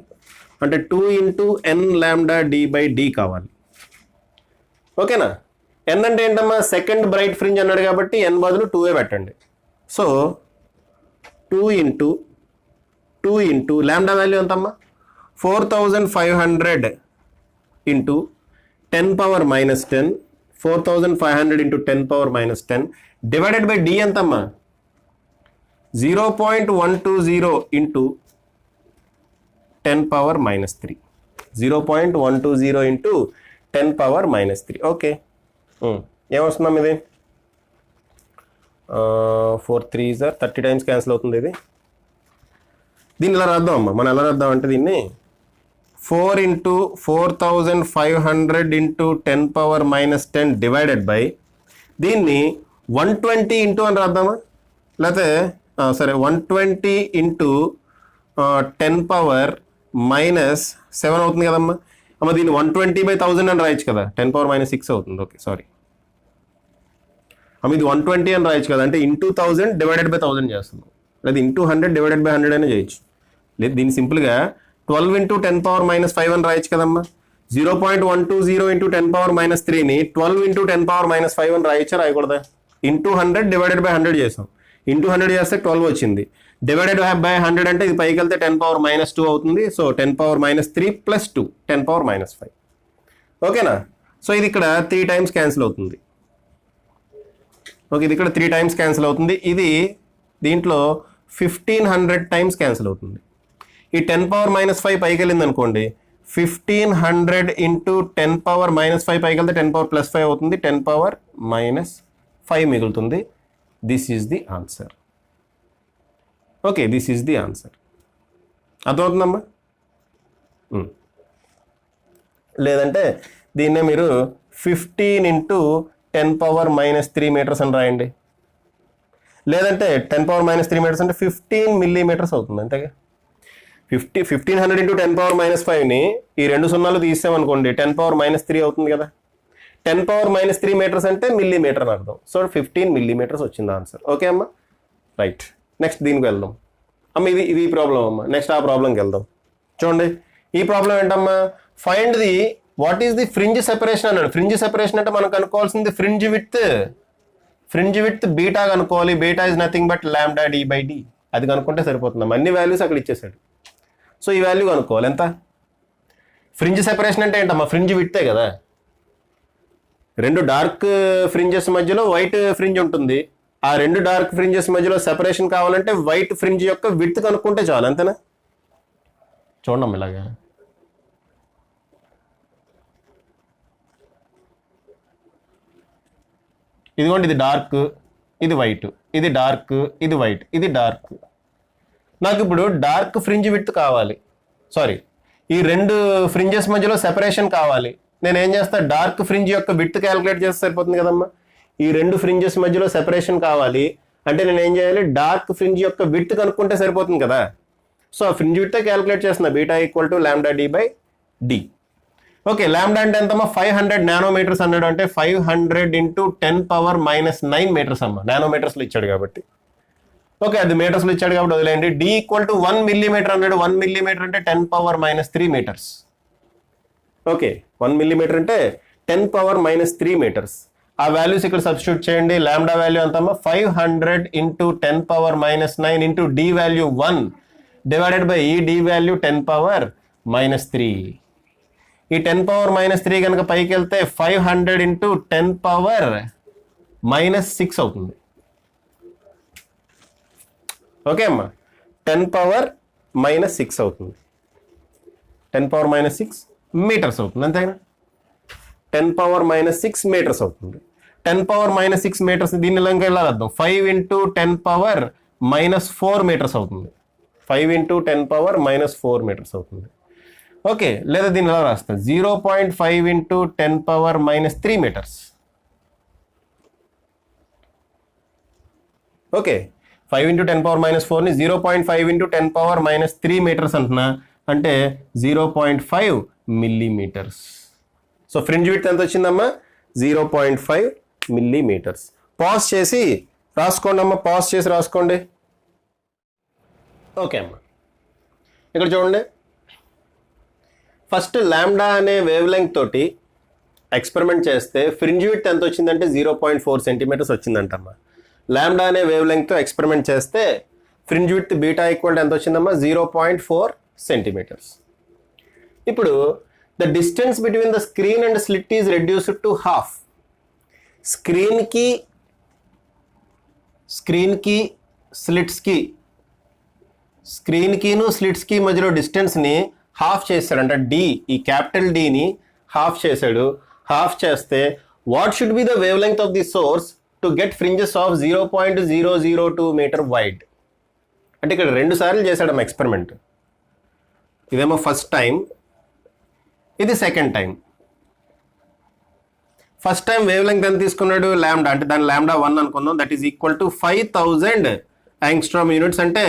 అంటే 2 ఇంటూ n λd/d కావాలి. ఓకేనా. n అంటే ఏంటమ్మా, సెకండ్ బ్రైట్ ఫ్రింజ్ అన్నాడు కాబట్టి n బదులు 2a పెట్టండి. సో 2 ఇంటూ లాంబ్డా వాల్యూ ఎంతమ్మా, 4500 into 10⁻⁻10, 4500 into 10⁻⁻10 divided by d ఎంతమ్మా, 0.120 ఇంటూ 10⁻⁻3, 0.120 ఇంటూ 10⁻⁻3. ఓకే, ఏమొస్తున్నాం ఇది, 4 3s 30 టైమ్స్ క్యాన్సిల్ అవుతుంది ఇది. దీన్ని ఎలా రాద్దాం అమ్మా, మనం ఎలా రాద్దాం అంటే దీన్ని 4 ఇంటూ 4500 ఇంటూ 10⁻⁻10 డివైడెడ్ బై దీన్ని 120 ఇంటూ అని రాద్దామా, లేకపోతే సరే 120 ఇంటూ 10⁻⁻7 అవుతుంది కదమ్మా. అమ్మ దీన్ని 120/1000 అని రాయొచ్చు కదా, 10⁻⁶ అవుతుంది. ఓకే సారీ అమ్మ, ఇది 120 అని రాయొచ్చు కదా, అంటే ఇంటూ 1000 డివైడెడ్ బై 1000 చేస్తున్నాం, లేదా ఇంటూ 100 డివైడెడ్ బై 100 అయినా చేయొచ్చు. లేదు దీన్ని సింపుల్గా 12 × 10⁻⁵ అని రాయొచ్చు కదమ్మా. 0.120 × 10⁻⁻3ని 12 × 10⁻⁵ అని రాయొచ్చా రాయకూడదా? ఇంటూ 100 డివైడెడ్ బై 100 చేసాం, ఇంటూ 100 చేస్తే 12 వచ్చింది, డివైడెడ్ బై 100 అంటే ఇది పైకి వెళ్తే 10⁻⁻2 అవుతుంది. సో 10⁻³ + 2 10⁻⁵. ఓకేనా? సో ఇది ఇక్కడ 3 టైమ్స్ క్యాన్సిల్ అవుతుంది. ఓకే, ఇది ఇక్కడ 3 టైమ్స్ క్యాన్సిల్ అవుతుంది. ఇది దీంట్లో 1500 టైమ్స్ క్యాన్సిల్ అవుతుంది. ఈ 10⁻⁵ పైకి వెళ్ళింది అనుకోండి, 1500 × 10⁻⁵ పైకి వెళ్తే 10⁻+5 అవుతుంది, 10⁻⁻5 మిగులుతుంది. This is the answer. Okay, this is the answer. అర్థమవుతుందమ్మా? లేదంటే దీన్నే మీరు 15 × 10⁻³ మీటర్స్ అని రాయండి. లేదంటే 10⁻³ మీటర్స్ అంటే 15 మిల్లీమీటర్స్ అవుతుంది అంతేగా. 1500 × 10⁻⁵ని ఈ 2 సున్నాలు తీసామనుకోండి 10⁻³ అవుతుంది కదా. 10⁻³ మీటర్స్ అంటే మిల్లీమీటర్ అని అర్థం. సో 15 మిల్లీమీటర్స్ వచ్చింది ఆన్సర్. ఓకే అమ్మా, రైట్. నెక్స్ట్ దీనికి వెళ్దాం అమ్మ. ఇది ప్రాబ్లం అమ్మా. నెక్స్ట్ ఆ ప్రాబ్లంకి వెళ్దాం. చూడండి ఈ ప్రాబ్లం ఏంటమ్మా, find the what is the fringe separation అన్నాడు. ఫ్రింజ్ సెపరేషన్ అంటే మనం కనుక్కోవాల్సింది ఫ్రింజ్ విత్ బీటా కనుక్కోవాలి. Beta is nothing but λd/d. అది కనుక్కుంటే సరిపోతుందమ్మా. అన్ని వాల్యూస్ అక్కడ ఇచ్చేసాడు. సో ఈ వాల్యూ కనుక్కోవాలి ఎంత. ఫ్రింజ్ సెపరేషన్ అంటే ఏంటమ్మా, ఫ్రింజ్ విడ్తే కదా. 2 డార్క్ ఫ్రింజెస్ మధ్యలో వైట్ ఫ్రింజ్ ఉంటుంది. ఆ 2 డార్క్ ఫ్రింజెస్ మధ్యలో సెపరేషన్ కావాలంటే వైట్ ఫ్రింజ్ యొక్క విడ్త్ కనుక్కుంటే చాలు, అంతేనా? చూడమ్మా ఇలాగా. ఇదిగోండి, ఇది డార్క్, ఇది వైట్, ఇది డార్క్, ఇది వైట్, ఇది డార్క్. నాకు ఇప్పుడు డార్క్ ఫ్రింజ్ విడ్త్ కావాలి, సారీ ఈ 2 ఫ్రింజెస్ మధ్యలో సెపరేషన్ కావాలి. నేను ఏం చేస్తా, డార్క్ ఫ్రింజ్ యొక్క విడ్త్ క్యాలిక్యులేట్ చేస్తే సరిపోతుంది కదమ్మా. ఈ 2 ఫ్రింజెస్ మధ్యలో సెపరేషన్ కావాలి అంటే నేను ఏం చేయాలి, డార్క్ ఫ్రింజ్ యొక్క విడ్త్ కనుక్కుంటే సరిపోతుంది కదా. సో ఆ ఫ్రింజ్ విడ్త్ క్యాలిక్యులేట్ చేస్తున్నా, బీటా = λd/d. ఓకే, లాంబ్డా అంటే ఎంతమ్మా, 500 నానోమీటర్స్ అన్నాడు. అంటే 500 × 10⁻⁹ మీటర్స్ అమ్మా. నానోమీటర్స్లో ఇచ్చాడు కాబట్టి. ఓకే, అది మీటర్స్లో ఇచ్చాడు కాబట్టి వదిలేయండి. d = 1 మిల్లీమీటర్ అన్నాడు. 1 మిల్లీమీటర్ అంటే 10⁻³ మీటర్స్. ఓకే, 1 మిల్లీమీటర్ అంటే 10⁻³ మీటర్స్. ఆ వాల్యూస్ ఇక్కడ సబ్స్టిట్యూట్ చేయండి. లాంబ్డా వాల్యూ ఎంతమ్మా, 500 × 10⁻⁹ into d value 1 divided by ఈ d వాల్యూ 10⁻³ ఈ 10⁻³ కనుక పైకి వెళ్తే 500 × 10⁻⁻6 అవుతుంది. ఓకే అమ్మా, 10⁻⁻6 అవుతుంది. 10⁻⁻6 మీటర్స్ అవుతుంది, అంతేనా? 10⁻⁻6 మీటర్స్ అవుతుంది. 10⁻⁻6 మీటర్స్ దీన్ని ఇలా అర్థం, 5 × 10⁻⁻4 మీటర్స్ అవుతుంది. 5 × 10⁻⁻4 మీటర్స్ అవుతుంది. ఓకే, లేదా దీన్ని ఎలా రాస్తా, 0.5 × 10⁻⁻3 మీటర్స్. ఓకే, 5 × 10⁻⁻4ని 0.5 × 10⁻⁻3 మీటర్స్ అంటున్నా, అంటే 0.5 మిల్లీమీటర్స్. సో ఫ్రింజ్ విడ్త్ ఎంత వచ్చిందమ్మా, 0.5 మిల్లీమీటర్స్. పాజ్ చేసి రాసుకోండి అమ్మా, పాజ్ చేసి రాసుకోండి. ఓకే అమ్మా, ఇక్కడ చూడండి, ఫస్ట్ లాంబ్డా అనే వేవ్ లెంగ్త్ తోటి ఎక్స్పెరిమెంట్ చేస్తే ఫ్రింజ్ విడ్త్ ఎంత వచ్చిందంటే 0.4 సెంటీమీటర్స్ వచ్చిందంటమ్మా. లాంబ్డా అనే వేవ్ లెంగ్త్తో ఎక్స్పెరిమెంట్ చేస్తే ఫ్రింజ్ విడ్త్ బీటా = ఎంత వచ్చిందమ్మా, 0.4 సెంటీమీటర్స్. ఇప్పుడు the distance between the screen and slit is reduced to half. స్క్రీన్కి స్లిట్స్కి మధ్యలో డిస్టెన్స్ని హాఫ్ చేశాడు. అంటే డి, ఈ క్యాపిటల్ డిని హాఫ్ చేశాడు. హాఫ్ చేస్తే what should be the wavelength of the source to get fringes of 0.002 metre wide. అంటే ఇక్కడ 2 సార్లు చేశాడమ్మ ఎక్స్పెరిమెంట్. ఇదేమో ఫస్ట్ టైం, ఇది second time. First time wavelength ఎంత తీసుకున్నాడు, లాంబ్డా, అంటే దాని లాంబ్డా 1 అనుకుందాం. That is equal to 5000 angstrom units, అంటే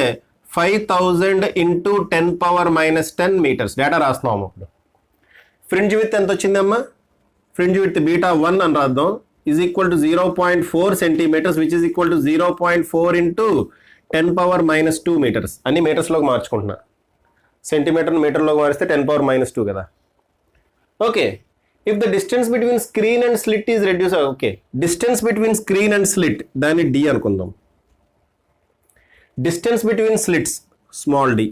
5000 × 10⁻⁻10 మీటర్స్. డేటా రాస్తున్నాము ఇప్పుడు. ఫ్రింజ్ విత్ ఎంత వచ్చిందమ్మా? ఫ్రింజ్ విత్ బీటా 1 అని రాద్దాం, is equal to 0.4 centimetres, which is equal to 0.4 into 10⁻² metres. అన్ని మీటర్స్లోకి మార్చుకుంటున్నా, సెంటీమీటర్ని మీటర్లోకి మారిస్తే 10⁻² కదా. Okay, if the distance between screen and slit is reduce. Okay, distance between screen and slit దాన్ని డి అనుకుందాం. Distance between slits small D.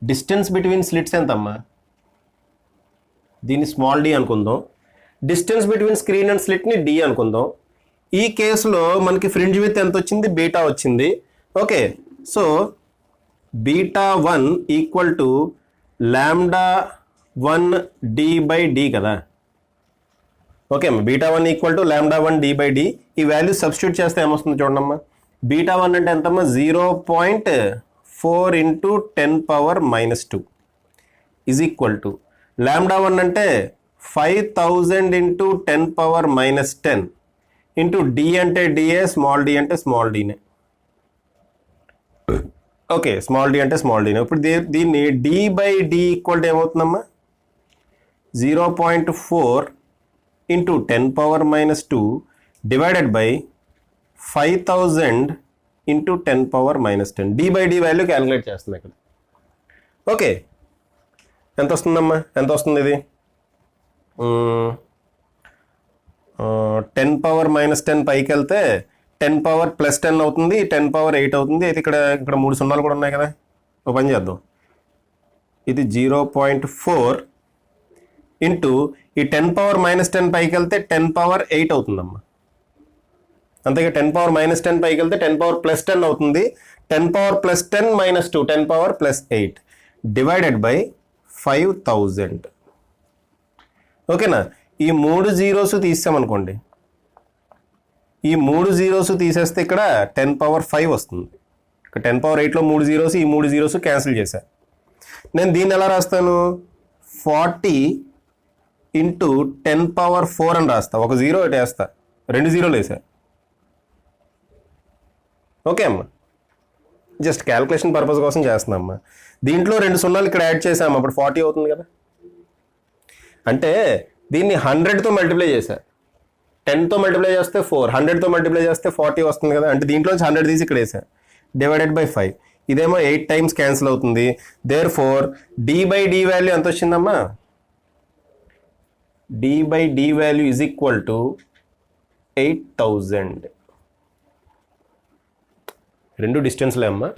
Distance between slits ఎంతమ్మా? దీన్ని స్మాల్ డి అనుకుందాం. డిస్టెన్స్ బిట్వీన్ స్క్రీన్ అండ్ స్లిట్ని D అనుకుందాం. ఈ కేసులో మనకి ఫ్రింజ్ విత్ ఎంత వచ్చింది? బీటా వచ్చింది. Okay, so beta 1 equal to λ1d/d కదా. ఓకే అమ్మా, బీటా 1 ఈక్వల్ టు λ1d/d. ఈ వాల్యూ సబ్స్టిట్యూట్ చేస్తే ఏమొస్తుంది చూడండమ్మా. బీటా 1 అంటే ఎంతమ్మా? 0.4 ఇంటూ 10⁻² ఈజ్ ఈక్వల్ టు λ1 అంటే 5000 ఇంటూ 10⁻10 ఇంటూ డి అంటే డిఏ, స్మాల్ డి అంటే స్మాల్ డీనే. ఓకే, స్మాల్ డి అంటే స్మాల్ డీనే. ఇప్పుడు దీన్ని d/d ఈక్వల్ టు ఏమవుతుందమ్మా? 0.4 into 10⁻² divided by 5000 into 10⁻10. d/d value calculate చేస్తుంది ఇక్కడ. ఓకే, ఎంత వస్తుందమ్మా? ఎంత వస్తుంది ఇది? 10⁻10 పైకి వెళ్తే 10⁻+10 అవుతుంది, 10⁻8 అవుతుంది. అయితే ఇక్కడ 3 సున్నాలు కూడా ఉన్నాయి కదా. ఒక పని చేద్దాం, ఇది 0.4 ఇంటూ ఈ 10⁻10 పైకి వెళ్తే 10⁻8 అవుతుందమ్మా. అంతేగా, 10⁻10 పైకి వెళ్తే 10⁻+10 అవుతుంది. 10⁻+10 - 2 10⁻+8 డివైడెడ్ బై 5000. ఓకేనా? ఈ 3 జీరోస్ తీసామనుకోండి, ఈ 3 జీరోస్ తీసేస్తే ఇక్కడ 10⁻5 వస్తుంది. ఇక్కడ 10⁻8లో 3 జీరోస్, ఈ 3 జీరోస్ క్యాన్సిల్ చేశా. నేను దీన్ని ఎలా రాస్తాను? 40 ఇంటూ 10⁻4 అని రాస్తా. ఒక జీరో ఇటు వేస్తా, 2 జీరోలు వేసా. ఓకే అమ్మా, జస్ట్ క్యాల్కులేషన్ పర్పస్ కోసం చేస్తున్నా అమ్మా. దీంట్లో 2 సున్నాలు ఇక్కడ యాడ్ చేసాము, అప్పుడు 40 అవుతుంది కదా. అంటే దీన్ని 100తో మల్టిప్లై చేశా. 10తో మల్టిప్లై చేస్తే 4, 100తో మల్టిప్లై చేస్తే 40 వస్తుంది కదా. అంటే దీంట్లోంచి 100 తీసి ఇక్కడ వేసా, డివైడెడ్ బై 5. ఇదేమో 8 టైమ్స్ క్యాన్సిల్ అవుతుంది. దేర్ ఫోర్ d/d వాల్యూ ఎంత వచ్చిందమ్మా? d/d value is equal to 8000. రెండు డిస్టెన్స్లే అమ్మా.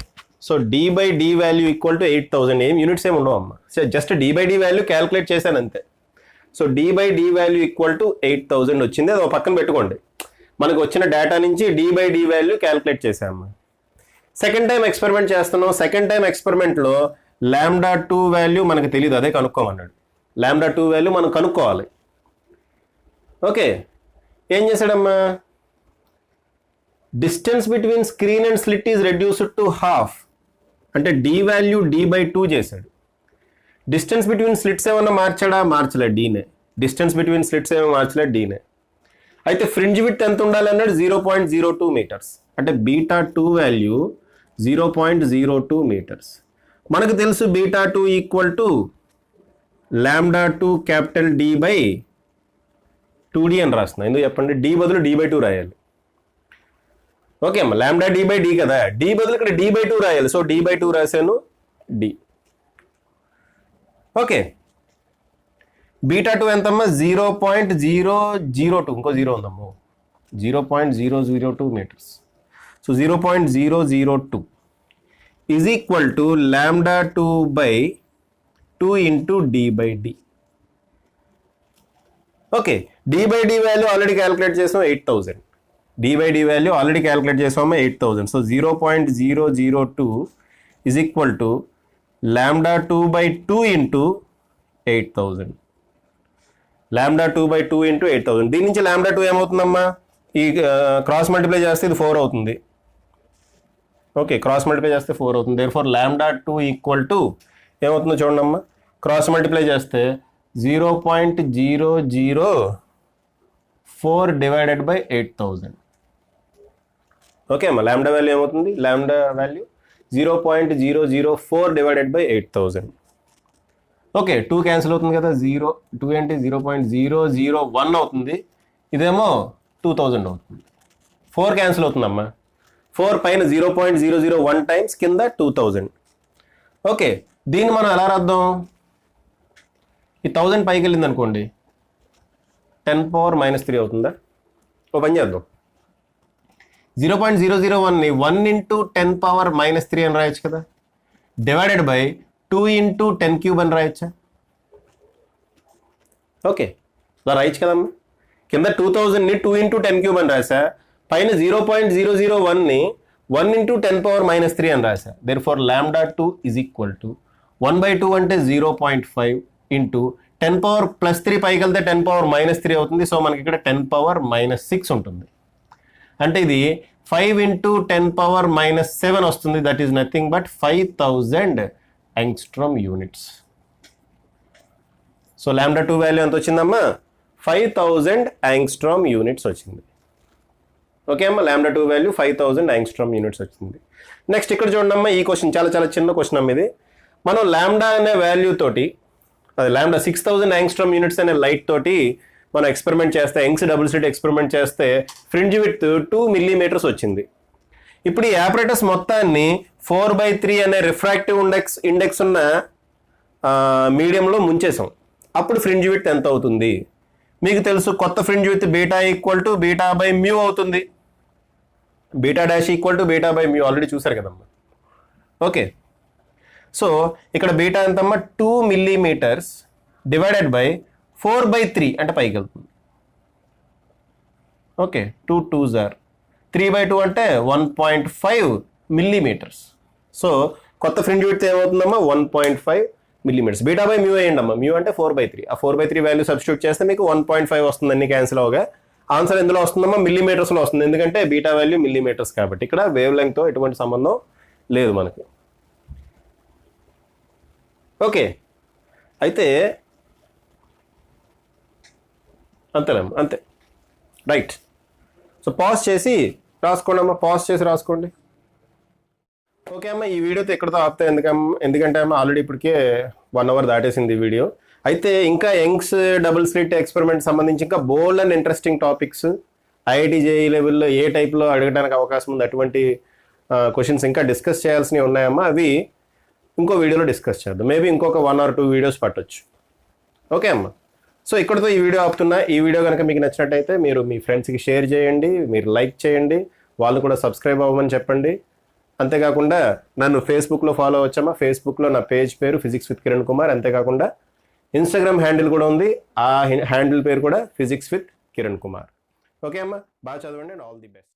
So d/d value equal to 8000. ఏం యూనిట్స్ ఏమి ఉండవు అమ్మా, జస్ట్ d/d వాల్యూ క్యాల్కులేట్ చేశాను అంతే. So d/d value equal to 8000 వచ్చింది. అది ఒక పక్కన పెట్టుకోండి. మనకు వచ్చిన డేటా నుంచి d/d వాల్యూ క్యాల్కులేట్ చేసాము. సెకండ్ టైం ఎక్స్పెరిమెంట్ చేస్తున్నాం. సెకండ్ టైం ఎక్స్పెరిమెంట్లో λ2 వాల్యూ మనకు తెలియదు, అదే కనుక్కోమన్నాడు. λ2 వాల్యూ మనం కనుక్కోవాలి. ఓకే, ఏం చేశాడమ్మా? Distance between screen and slit is reduced to half. అంటే d వాల్యూ d/2 చేశాడు. డిస్టెన్స్ బిట్వీన్ స్లిట్స్ ఏమన్నా మార్చాడా? మార్చలే, డీనే. డిస్టెన్స్ బిట్వీన్ స్లిట్స్ ఏమో మార్చలే, డీనే. అయితే ఫ్రింజ్ విడ్త్ ఎంత ఉండాలి అన్నాడు? 0.02 మీటర్స్. అంటే బీటా 2 వాల్యూ 0.02 మీటర్స్. మనకు తెలుసు beta 2 equal to λ2 capital d/2d అని రాస్తున్నా. ఎందుకు చెప్పండి? d బదులు d/2 రాయాలి. ఓకే అమ్మా, λd/d కదా, d బదులు ఇక్కడ d/2 రాయాలి. సో d/2 రాశాను, d. ఓకే, బీటా 2 ఎంతమ్మా? 0.002. ఇంకో జీరో ఉందమ్మో, 0.002 metres. So 0.002 is equal to λ2/2 into d/d. Okay, d/d value already calculate చేసాం, 8000. d/d వాల్యూ ఆల్రెడీ క్యాలిక్యులేట్ చేసాము, 8000. So 0.002 is equal to λ2/2 into 8000. λ2/2 into 8000. దీని నుంచి λ2 ఏమవుతుందమ్మా? ఈ క్రాస్ మల్టిప్లై చేస్తే ఇది 4 అవుతుంది. ఓకే, క్రాస్ మల్టిప్లై చేస్తే 4 అవుతుంది. దేర్ఫోర్ λ2 ఈక్వల్ టు ఏమవుతుందో చూడండి అమ్మా. క్రాస్ మల్టిప్లై చేస్తే 0.004 డివైడెడ్ బై 8000. ఓకే అమ్మా, లాంబ్డా వాల్యూ ఏమవుతుంది? Lambda value 0.004 divided by 8000. Okay 2 cancel అవుతుంది కదా, 2 అంటే 0.001 అవుతుంది, ఇదేమో 2000 అవుతుంది. 4 క్యాన్సిల్ అవుతుందమ్మా, 4 పైన 0.001 టైమ్స్ కింద 2000. ఓకే, దీన్ని మనం ఎలా రాద్దాం? ఈ 1000 పైకి వెళ్ళింది అనుకోండి 10⁻³ అవుతుందా? ఓ పని చేద్దాం, 0.001ని 1 ఇంటూ 10⁻³ అని రాయొచ్చు కదా, డివైడెడ్ బై 2 ఇంటూ 10³ అని రాయొచ్చా? ఓకే, ఇలా రాయొచ్చు కదమ్మా. కింద 2000ని 2 ఇంటూ 10³ అని రాసా, పైన 0.001ని 1 ఇంటూ 10⁻³ అని రాసా. దేర్ఫోర్ λ2 ఈజ్ ఈక్వల్ టు 1/2 అంటే 0.5 ఇంటూ 10⁻+3 పైకి వెళ్తే 10⁻³ అవుతుంది. సో మనకి ఇక్కడ 10⁻6 ఉంటుంది. అంటే ఇది 5 ఇంటూ 10⁻7 వస్తుంది. That is nothing but 5000 angstrom units. So λ2 value ఎంత వచ్చిందమ్మా? 5000 యాంగ్స్ట్రోమ్ యూనిట్స్ వచ్చింది. ఓకే అమ్మా, λ2 వాల్యూ 5000 యాంగ్స్ట్రోమ్ యూనిట్స్ వచ్చింది. నెక్స్ట్ ఇక్కడ చూడండి అమ్మా, ఈ క్వశ్చన్ చాలా చాలా చిన్న క్వశ్చన్ అమ్మ ఇది. మనం లాంబ్డా అనే వాల్యూ తోటి, అది లాంబ్డా 6000 యాంగ్స్ట్రోమ్ యూనిట్స్ అనే లైట్ తోటి మనం ఎక్స్పెరిమెంట్ చేస్తే, యంగ్స్ డబుల్ స్లిట్ ఎక్స్పెరిమెంట్ చేస్తే ఫ్రింజ్ విడ్త్ 2 మిల్లీమీటర్స్ వచ్చింది. ఇప్పుడు ఈ ఆపరేటర్స్ మొత్తాన్ని 4/3 అనే రిఫ్రాక్టివ్ ఇండెక్స్ ఉన్న మీడియంలో ముంచేసాం. అప్పుడు ఫ్రింజ్ విడ్త్ ఎంత అవుతుంది? మీకు తెలుసు, కొత్త fringe width beta equal to beta by mu అవుతుంది. Beta dash equal to beta by mu already చూసారు కదమ్మా. ఓకే, సో ఇక్కడ బీటా ఎంతమ్మా? 2 మిల్లీమీటర్స్ డివైడెడ్ బై 4/3 అంటే పైకి వెళ్తుంది. ఓకే, 2 2s are 3/2 అంటే 1.5 మిల్లీమీటర్స్. సో కొత్త ఫ్రింజ్ విడ్త్ ఏమవుతుందమ్మా? 1.5 మిల్లీమీటర్స్. బీటా బై మ్యూ అయ్యండమ్మా, మ్యూ అంటే 4/3. ఆ 4/3 వాల్యూ సబ్స్టిట్యూట్ చేస్తే మీకు 1.5 వస్తుంది. అన్ని క్యాన్సిల్ అవగా ఆన్సర్ ఎందులో వస్తుందమ్మా? మిల్లీమీటర్స్లో వస్తుంది. ఎందుకంటే బీటా వాల్యూ మిల్లీమీటర్స్ కాబట్టి. ఇక్కడ వేవ్ లెంగ్త్తో ఎటువంటి సంబంధం లేదు మనకి. ఓకే, అయితే అంతేనమ్మా, అంతే, రైట్. సో పాజ్ చేసి రాసుకోండి అమ్మా, పాజ్ చేసి రాసుకోండి. ఓకే అమ్మ, ఈ వీడియోతో ఎక్కడితో ఆపుతాయి. ఎందుకంటే అమ్మ ఆల్రెడీ ఇప్పటికే 1 అవర్ దాటేసింది ఈ వీడియో. అయితే ఇంకా యంగ్స్ డబుల్ స్లిట్ ఎక్స్పెరిమెంట్ సంబంధించి ఇంకా bold and interesting topics IIT JEE లెవెల్లో ఏ టైప్లో అడగడానికి అవకాశం ఉంది, అటువంటి క్వశ్చన్స్ ఇంకా డిస్కస్ చేయాల్సినవి ఉన్నాయమ్మా. అవి ఇంకో వీడియోలో డిస్కస్ చేద్దాం. మేబీ ఇంకొక 1 or 2 వీడియోస్ పట్టొచ్చు. ఓకే అమ్మ, సో ఇక్కడితో ఈ వీడియో ఆపుతున్నా. ఈ వీడియో కనుక మీకు నచ్చినట్టయితే మీరు మీ ఫ్రెండ్స్కి షేర్ చేయండి, మీరు లైక్ చేయండి, వాళ్ళు కూడా సబ్స్క్రైబ్ అవ్వమని చెప్పండి. అంతేకాకుండా నన్ను ఫేస్బుక్లో ఫాలో అవ్వచ్చమ్మా. ఫేస్బుక్లో నా పేజ్ పేరు ఫిజిక్స్ విత్ కిరణ్ కుమార్. అంతేకాకుండా ఇన్స్టాగ్రామ్ హ్యాండిల్ కూడా ఉంది, ఆ హ్యాండిల్ పేరు కూడా physics with Kiran Kumar. Okay అమ్మా, బాగా చదవండి అండ్ ఆల్ ది బెస్ట్.